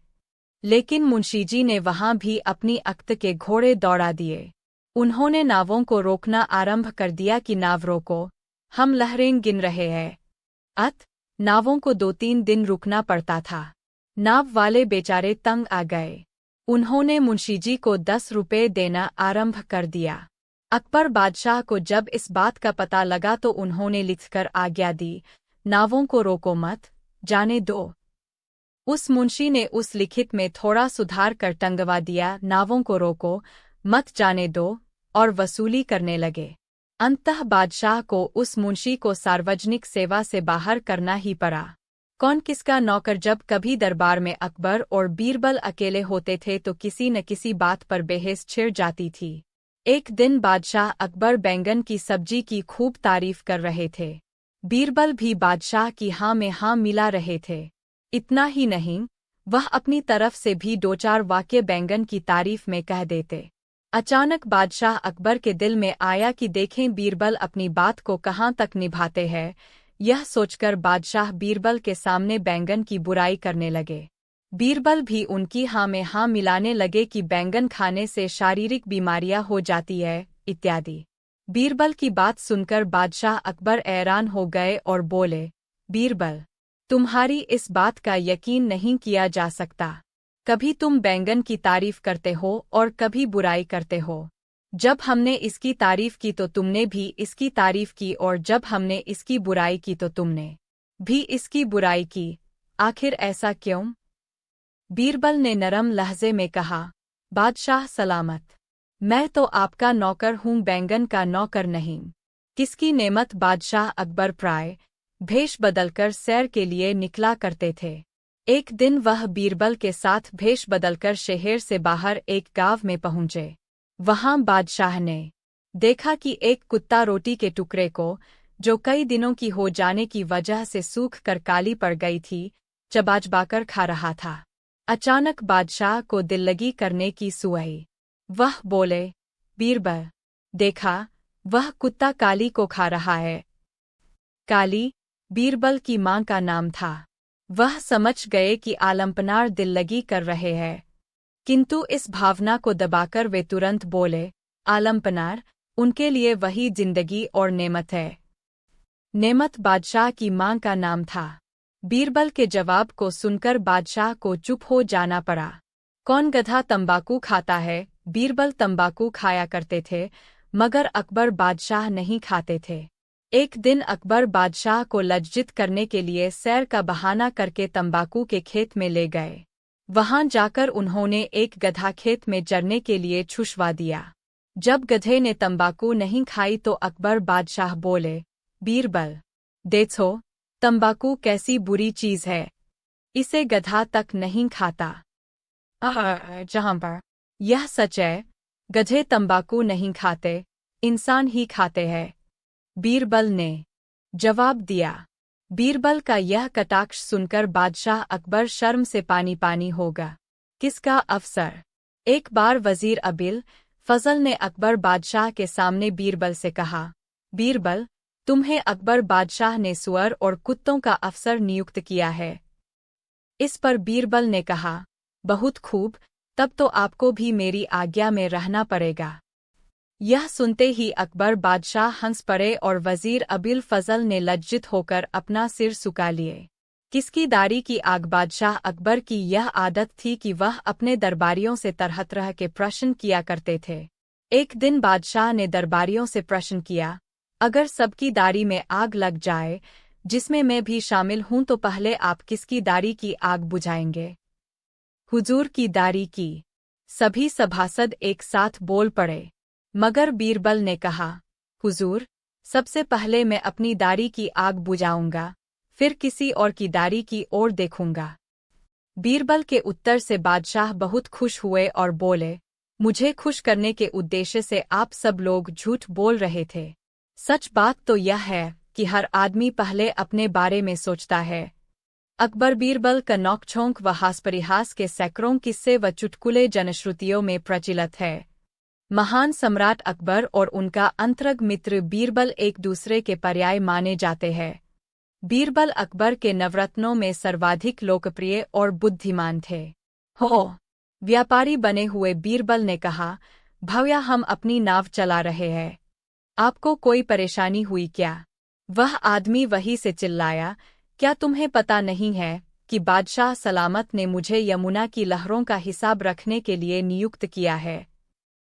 लेकिन मुंशीजी ने वहां भी अपनी अक्त के घोड़े दौड़ा दिए। उन्होंने नावों को रोकना आरंभ कर दिया कि नाव रोको, हम लहरें गिन रहे हैं। नावों को 2-3 दिन रुकना पड़ता था। नाव वाले बेचारे तंग आ गए। उन्होंने मुंशीजी को 10 रुपये देना आरंभ कर दिया। अकबर बादशाह को जब इस बात का पता लगा तो उन्होंने लिखकर आज्ञा दी, नावों को रोको मत, जाने दो। उस मुंशी ने उस लिखित में थोड़ा सुधार कर टंगवा दिया, नावों को रोको मत, जाने दो, और वसूली करने लगे। अंततः बादशाह को उस मुंशी को सार्वजनिक सेवा से बाहर करना ही पड़ा। कौन किसका नौकर? जब कभी दरबार में अकबर और बीरबल अकेले होते थे तो किसी न किसी बात पर बहस छिड़ जाती थी। एक दिन बादशाह अकबर बैंगन की सब्जी की खूब तारीफ कर रहे थे। बीरबल भी बादशाह की हाँ में हाँ मिला रहे थे। इतना ही नहीं, वह अपनी तरफ से भी 2-4 वाक्य बैंगन की तारीफ में कह देते। अचानक बादशाह अकबर के दिल में आया कि देखें बीरबल अपनी बात को कहाँ तक निभाते हैं। यह सोचकर बादशाह बीरबल के सामने बैंगन की बुराई करने लगे। बीरबल भी उनकी हाँ में हाँ मिलाने लगे कि बैंगन खाने से शारीरिक बीमारियां हो जाती है, इत्यादि। बीरबल की बात सुनकर बादशाह अकबर हैरान हो गए और बोले, बीरबल, तुम्हारी इस बात का यकीन नहीं किया जा सकता। कभी तुम बैंगन की तारीफ करते हो और कभी बुराई करते हो। जब हमने इसकी तारीफ की तो तुमने भी इसकी तारीफ की, और जब हमने इसकी बुराई की तो तुमने भी इसकी बुराई की। आखिर ऐसा क्यों? बीरबल ने नरम लहजे में कहा, बादशाह सलामत। मैं तो आपका नौकर हूँ, बैंगन का नौकर नहीं। किसकी नेमत। बादशाह अकबर प्राय भेष बदलकर सैर के लिए निकला करते थे। एक दिन वह बीरबल के साथ भेष बदलकर शहर से बाहर एक गांव में पहुंचे। वहां बादशाह ने देखा कि एक कुत्ता रोटी के टुकड़े को, जो कई दिनों की हो जाने की वजह से सूख कर काली पड़ गई थी, चबाचबाकर खा रहा था। अचानक बादशाह को दिल लगी करने की सुई। वह बोले, बीरबल, देखा, वह कुत्ता काली को खा रहा है। काली बीरबल की मां का नाम था। वह समझ गए कि आलमपनार दिल लगी कर रहे हैं, किंतु इस भावना को दबाकर वे तुरंत बोले, आलमपनार, उनके लिए वही जिंदगी और नेमत है। नेमत बादशाह की मां का नाम था। बीरबल के जवाब को सुनकर बादशाह को चुप हो जाना पड़ा। कौन गधा तंबाकू खाता है? बीरबल तंबाकू खाया करते थे, मगर अकबर बादशाह नहीं खाते थे। एक दिन अकबर बादशाह को लज्जित करने के लिए सैर का बहाना करके तंबाकू के खेत में ले गए। वहां जाकर उन्होंने एक गधा खेत में चरने के लिए छुड़वा दिया। जब गधे ने तंबाकू नहीं खाई तो अकबर बादशाह बोले, बीरबल, देखो, तंबाकू कैसी बुरी चीज है, इसे गधा तक नहीं खाता। जहां पर यह सच है, गधे तंबाकू नहीं खाते, इंसान ही खाते हैं, बीरबल ने जवाब दिया। बीरबल का यह कटाक्ष सुनकर बादशाह अकबर शर्म से पानी पानी होगा। किसका अफसर? एक बार वजीर अबिल फजल ने अकबर बादशाह के सामने बीरबल से कहा, बीरबल, तुम्हें अकबर बादशाह ने सुअर और कुत्तों का अफसर नियुक्त किया है। इस पर बीरबल ने कहा, बहुत खूब, तब तो आपको भी मेरी आज्ञा में रहना पड़ेगा। यह सुनते ही अकबर बादशाह हंस पड़े और वजीर अबिल फजल ने लज्जित होकर अपना सिर झुका लिए। किसकी दाढ़ी की आग? बादशाह अकबर की यह आदत थी कि वह अपने दरबारियों से तरह तरह के प्रश्न किया करते थे। एक दिन बादशाह ने दरबारियों से प्रश्न किया, अगर सबकी दाढ़ी में आग लग जाए, जिसमें मैं भी शामिल हूं, तो पहले आप किसकी दाढ़ी की आग बुझाएंगे? हुजूर की दाढ़ी की। सभी सभासद एक साथ बोल पड़े। मगर बीरबल ने कहा, हुजूर, सबसे पहले मैं अपनी दाढ़ी की आग बुझाऊंगा, फिर किसी और की दाढ़ी की ओर देखूंगा। बीरबल के उत्तर से बादशाह बहुत खुश हुए और बोले, मुझे खुश करने के उद्देश्य से आप सब लोग झूठ बोल रहे थे। सच बात तो यह है कि हर आदमी पहले अपने बारे में सोचता है। अकबर बीरबल का नोकझोंक व हास परिहास के सैकड़ों किस्से व चुटकुले जनश्रुतियों में प्रचलित है। महान सम्राट अकबर और उनका अंतरंग मित्र बीरबल एक दूसरे के पर्याय माने जाते हैं। बीरबल अकबर के नवरत्नों में सर्वाधिक लोकप्रिय और बुद्धिमान थे। व्यापारी बने हुए बीरबल ने कहा, भैया, हम अपनी नाव चला रहे हैं, आपको कोई परेशानी हुई क्या? वह आदमी वहीं से चिल्लाया, क्या तुम्हें पता नहीं है कि बादशाह सलामत ने मुझे यमुना की लहरों का हिसाब रखने के लिए नियुक्त किया है?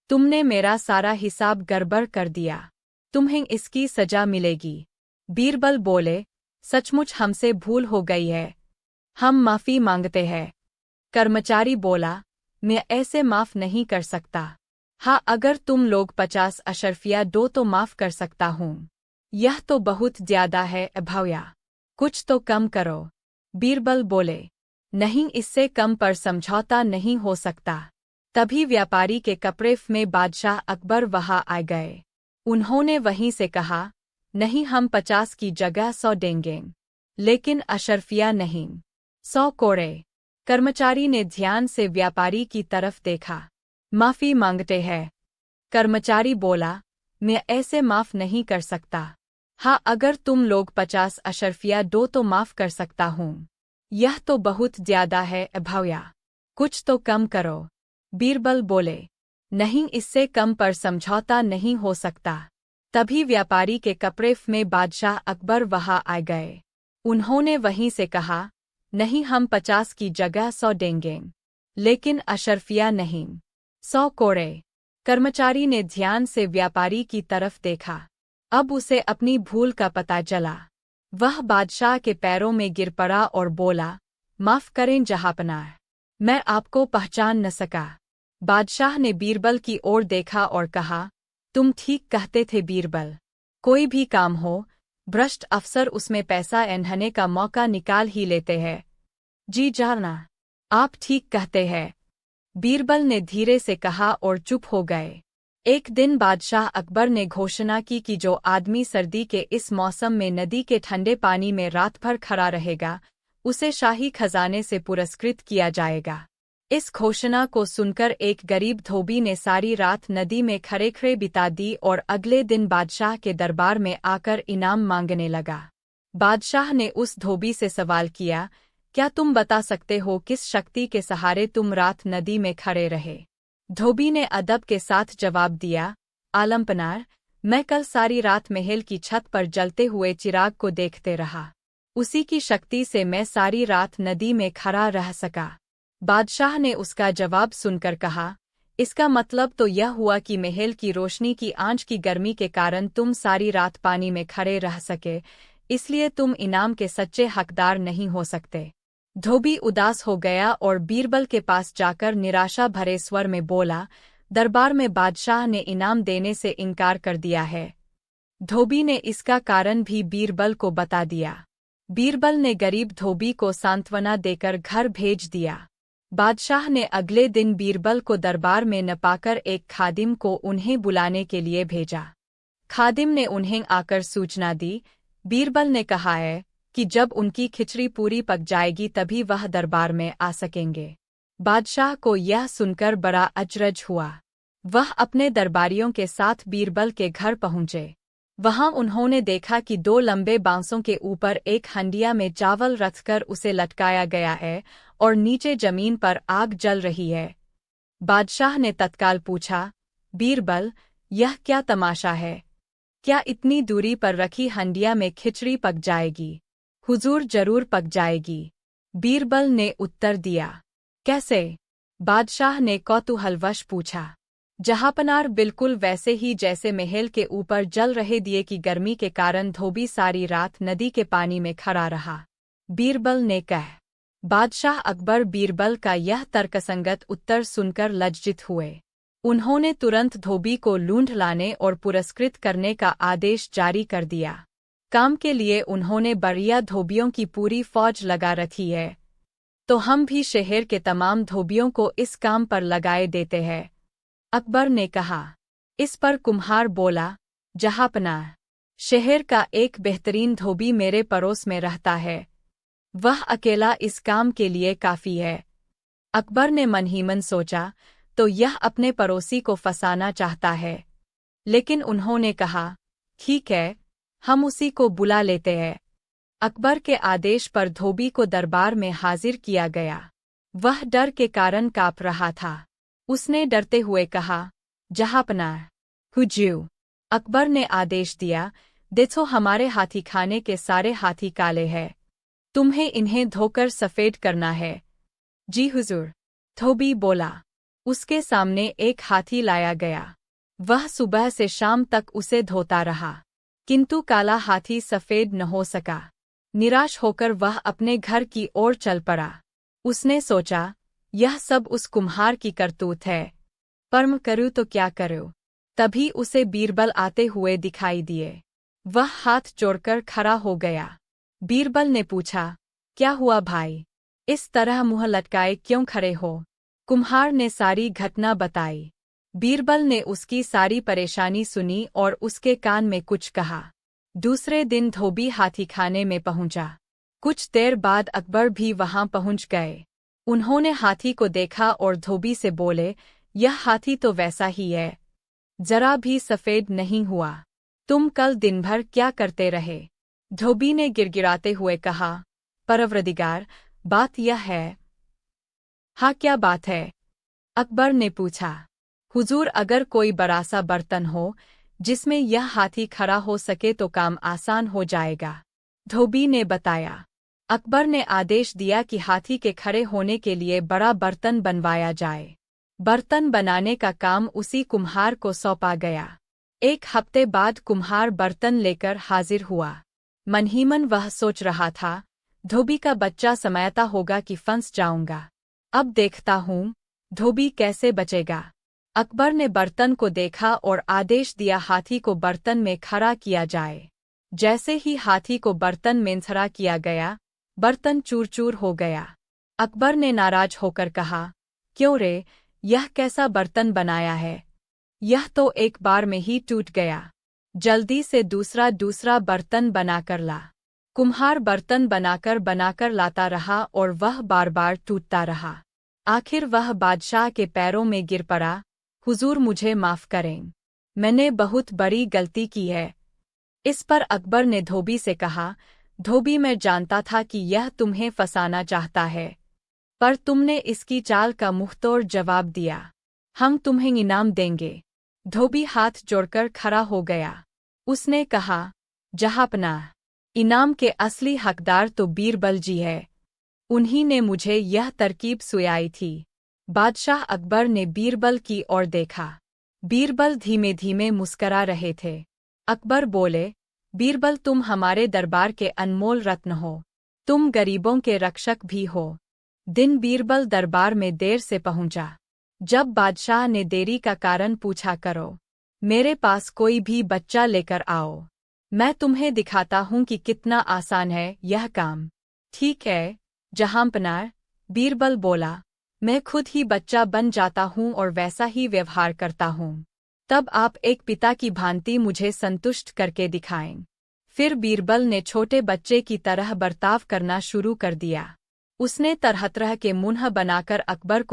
तुमने मेरा सारा हिसाब गड़बड़ कर दिया, तुम्हें इसकी सजा मिलेगी। बीरबल बोले, सचमुच हमसे भूल हो गई है, हम माफी मांगते हैं। कर्मचारी बोला, मैं ऐसे माफ नहीं कर सकता। हाँ, अगर तुम लोग 50 अशर्फिया दो तो माफ कर सकता हूँ। यह तो बहुत ज्यादा है भैया, कुछ तो कम करो। बीरबल बोले, नहीं, इससे कम पर समझौता नहीं हो सकता। तभी व्यापारी के कपड़े में बादशाह अकबर वहां आ गए। उन्होंने वहीं से कहा, नहीं, हम 50 की जगह 100 देंगे, लेकिन अशर्फिया नहीं, 100 कोड़े। कर्मचारी ने ध्यान से व्यापारी की तरफ देखा। माफी मांगते हैं। कर्मचारी बोला, मैं ऐसे माफ नहीं कर सकता। हाँ, अगर तुम लोग 50 अशर्फिया दो तो माफ कर सकता हूँ। यह तो बहुत ज्यादा है भैया, कुछ तो कम करो। बीरबल बोले, नहीं, इससे कम पर समझौता नहीं हो सकता। तभी व्यापारी के कपड़े में बादशाह अकबर वहां आ गए। उन्होंने वहीं से कहा, नहीं, हम 50 की जगह 100 देंगे। लेकिन अशरफिया नहीं। 100 कोड़े। कर्मचारी ने ध्यान से व्यापारी की तरफ देखा। अब उसे अपनी भूल का पता चला। वह बादशाह के पैरों में गिर पड़ा और बोला, माफ करें जहांपनाह, मैं आपको पहचान न सका। बादशाह ने बीरबल की ओर देखा और कहा, तुम ठीक कहते थे बीरबल। कोई भी काम हो, भ्रष्ट अफसर उसमें पैसा ऐंठने का मौका निकाल ही लेते हैं। जी जाना, आप ठीक कहते हैं, बीरबल ने धीरे से कहा और चुप हो गए। एक दिन बादशाह अकबर ने घोषणा की कि जो आदमी सर्दी के इस मौसम में नदी के ठंडे पानी में रात भर खड़ा रहेगा, उसे शाही खजाने से पुरस्कृत किया जाएगा। इस घोषणा को सुनकर एक गरीब धोबी ने सारी रात नदी में खड़े खड़े बिता दी और अगले दिन बादशाह के दरबार में आकर इनाम मांगने लगा। बादशाह ने उस धोबी से सवाल किया, क्या तुम बता सकते हो किस शक्ति के सहारे तुम रात नदी में खड़े रहे? धोबी ने अदब के साथ जवाब दिया, आलमपनार, मैं कल सारी रात महल की छत पर जलते हुए चिराग को देखते रहा। उसी की शक्ति से मैं सारी रात नदी में खड़ा रह सका। बादशाह ने उसका जवाब सुनकर कहा, इसका मतलब तो यह हुआ कि महल की रोशनी की आंच की गर्मी के कारण तुम सारी रात पानी में खड़े रह सके, इसलिए तुम इनाम के सच्चे हकदार नहीं हो सकते। धोबी उदास हो गया और बीरबल के पास जाकर निराशा भरे स्वर में बोला, दरबार में बादशाह ने इनाम देने से इनकार कर दिया है। धोबी ने इसका कारण भी बीरबल को बता दिया। बीरबल ने गरीब धोबी को सांत्वना देकर घर भेज दिया। बादशाह ने अगले दिन बीरबल को दरबार में न पाकर एक खादिम को उन्हें बुलाने के लिए भेजा। खादिम ने उन्हें आकर सूचना दी, बीरबल ने कहा है कि जब उनकी खिचड़ी पूरी पक जाएगी तभी वह दरबार में आ सकेंगे। बादशाह को यह सुनकर बड़ा अचरज हुआ। वह अपने दरबारियों के साथ बीरबल के घर पहुंचे। वहां उन्होंने देखा कि 2 लंबे बांसों के ऊपर एक हंडिया में चावल रखकर उसे लटकाया गया है और नीचे जमीन पर आग जल रही है। बादशाह ने तत्काल पूछा, बीरबल, यह क्या तमाशा है? क्या इतनी दूरी पर रखी हंडिया में खिचड़ी पक जाएगी? हुजूर, जरूर पक जाएगी, बीरबल ने उत्तर दिया। कैसे? बादशाह ने कौतूहलवश पूछा। जहांपनार, बिल्कुल वैसे ही जैसे महल के ऊपर जल रहे दिए की गर्मी के कारण धोबी सारी रात नदी के पानी में खड़ा रहा, बीरबल ने कहा। बादशाह अकबर बीरबल का यह तर्कसंगत उत्तर सुनकर लज्जित हुए। उन्होंने तुरंत धोबी को ढूंढ लाने और पुरस्कृत करने का आदेश जारी कर दिया। काम के लिए उन्होंने बढ़िया धोबियों की पूरी फौज लगा रखी है, तो हम भी शहर के तमाम धोबियों को इस काम पर लगाए देते हैं, अकबर ने कहा। इस पर कुम्हार बोला, जहांपनाह, शहर का एक बेहतरीन धोबी मेरे पड़ोस में रहता है, वह अकेला इस काम के लिए काफी है। अकबर ने मन ही मन सोचा, तो यह अपने पड़ोसी को फंसाना चाहता है। लेकिन उन्होंने कहा, ठीक है, हम उसी को बुला लेते हैं। अकबर के आदेश पर धोबी को दरबार में हाजिर किया गया। वह डर के कारण कांप रहा था। उसने डरते हुए कहा, जहांपनाह, हुजूर, अकबर ने आदेश दिया, देखो हमारे हाथी खाने के सारे हाथी काले हैं, तुम्हें इन्हें धोकर सफेद करना है। जी हुजूर, धोबी बोला। उसके सामने एक हाथी लाया गया। वह सुबह से शाम तक उसे धोता रहा, किंतु काला हाथी सफेद न हो सका। निराश होकर वह अपने घर की ओर चल पड़ा। उसने सोचा, यह सब उस कुम्हार की करतूत है, पर मैं करूँ तो क्या करूँ? तभी उसे बीरबल आते हुए दिखाई दिए। वह हाथ जोड़कर खड़ा हो गया। बीरबल ने पूछा, क्या हुआ भाई? इस तरह मुंह लटकाए क्यों खड़े हो? कुम्हार ने सारी घटना बताई। बीरबल ने उसकी सारी परेशानी सुनी और उसके कान में कुछ कहा। दूसरे दिन धोबी हाथीखाने में पहुंचा। कुछ देर बाद अकबर भी वहां पहुंच गए। उन्होंने हाथी को देखा और धोबी से बोले, यह हाथी तो वैसा ही है, जरा भी सफेद नहीं हुआ। तुम कल दिन भर क्या करते रहे? धोबी ने गिड़गिड़ाते हुए कहा, परवरदिगार, बात यह है। हाँ, क्या बात है? अकबर ने पूछा। हुजूर, अगर कोई बड़ा सा बर्तन हो जिसमें यह हाथी खड़ा हो सके तो काम आसान हो जाएगा। धोबी ने बताया। अकबर ने आदेश दिया कि हाथी के खड़े होने के लिए बड़ा बर्तन बनवाया जाए। बर्तन बनाने का काम उसी कुम्हार को सौंपा गया। 1 हफ्ते बाद कुम्हार बर्तन लेकर हाजिर हुआ। मन ही मन वह सोच रहा था, धोबी का बच्चा समाता होगा कि फंस जाऊंगा। अब देखता हूँ धोबी कैसे बचेगा। अकबर ने बर्तन को देखा और आदेश दिया हाथी को बर्तन में खड़ा किया जाए। जैसे ही हाथी को बर्तन में खड़ा किया गया, बर्तन चूर चूर हो गया। अकबर ने नाराज होकर कहा, क्यों रे, यह कैसा बर्तन बनाया है? यह तो एक बार में ही टूट गया। जल्दी से दूसरा बर्तन बनाकर ला। कुम्हार बर्तन बनाकर लाता रहा और वह बार बार टूटता रहा। आखिर वह बादशाह के पैरों में गिर पड़ा, हुजूर मुझे माफ़ करें, मैंने बहुत बड़ी गलती की है। इस पर अकबर ने धोबी से कहा, धोबी मैं जानता था कि यह तुम्हें फंसाना चाहता है, पर तुमने इसकी चाल का मुंहतोड़ जवाब दिया। हम तुम्हें इनाम देंगे। धोबी हाथ जोड़कर खड़ा हो गया। उसने कहा, जहांपनाह, इनाम के असली हकदार तो बीरबल जी है। उन्हीं ने मुझे यह तरकीब सुझाई थी। बादशाह अकबर ने बीरबल की ओर देखा। बीरबल धीमे धीमे मुस्करा रहे थे। अकबर बोले, बीरबल तुम हमारे दरबार के अनमोल रत्न हो। तुम गरीबों के रक्षक भी हो। दिन बीरबल दरबार में देर से पहुंचा। जब बादशाह ने देरी का कारण पूछा, करो, मेरे पास कोई भी बच्चा लेकर आओ, मैं तुम्हें दिखाता हूं कि कितना आसान है यह काम। ठीक है जहांपनाह, बीरबल बोला, मैं खुद ही बच्चा बन जाता हूं और वैसा ही व्यवहार करता हूं। तब आप एक पिता की भांति मुझे संतुष्ट करके दिखाएं। फिर बीरबल ने छोटे बच्चे की तरह बर्ताव करना शुरू कर दिया। उसने तरह तरह के मुन्ह बनाकर अकबर को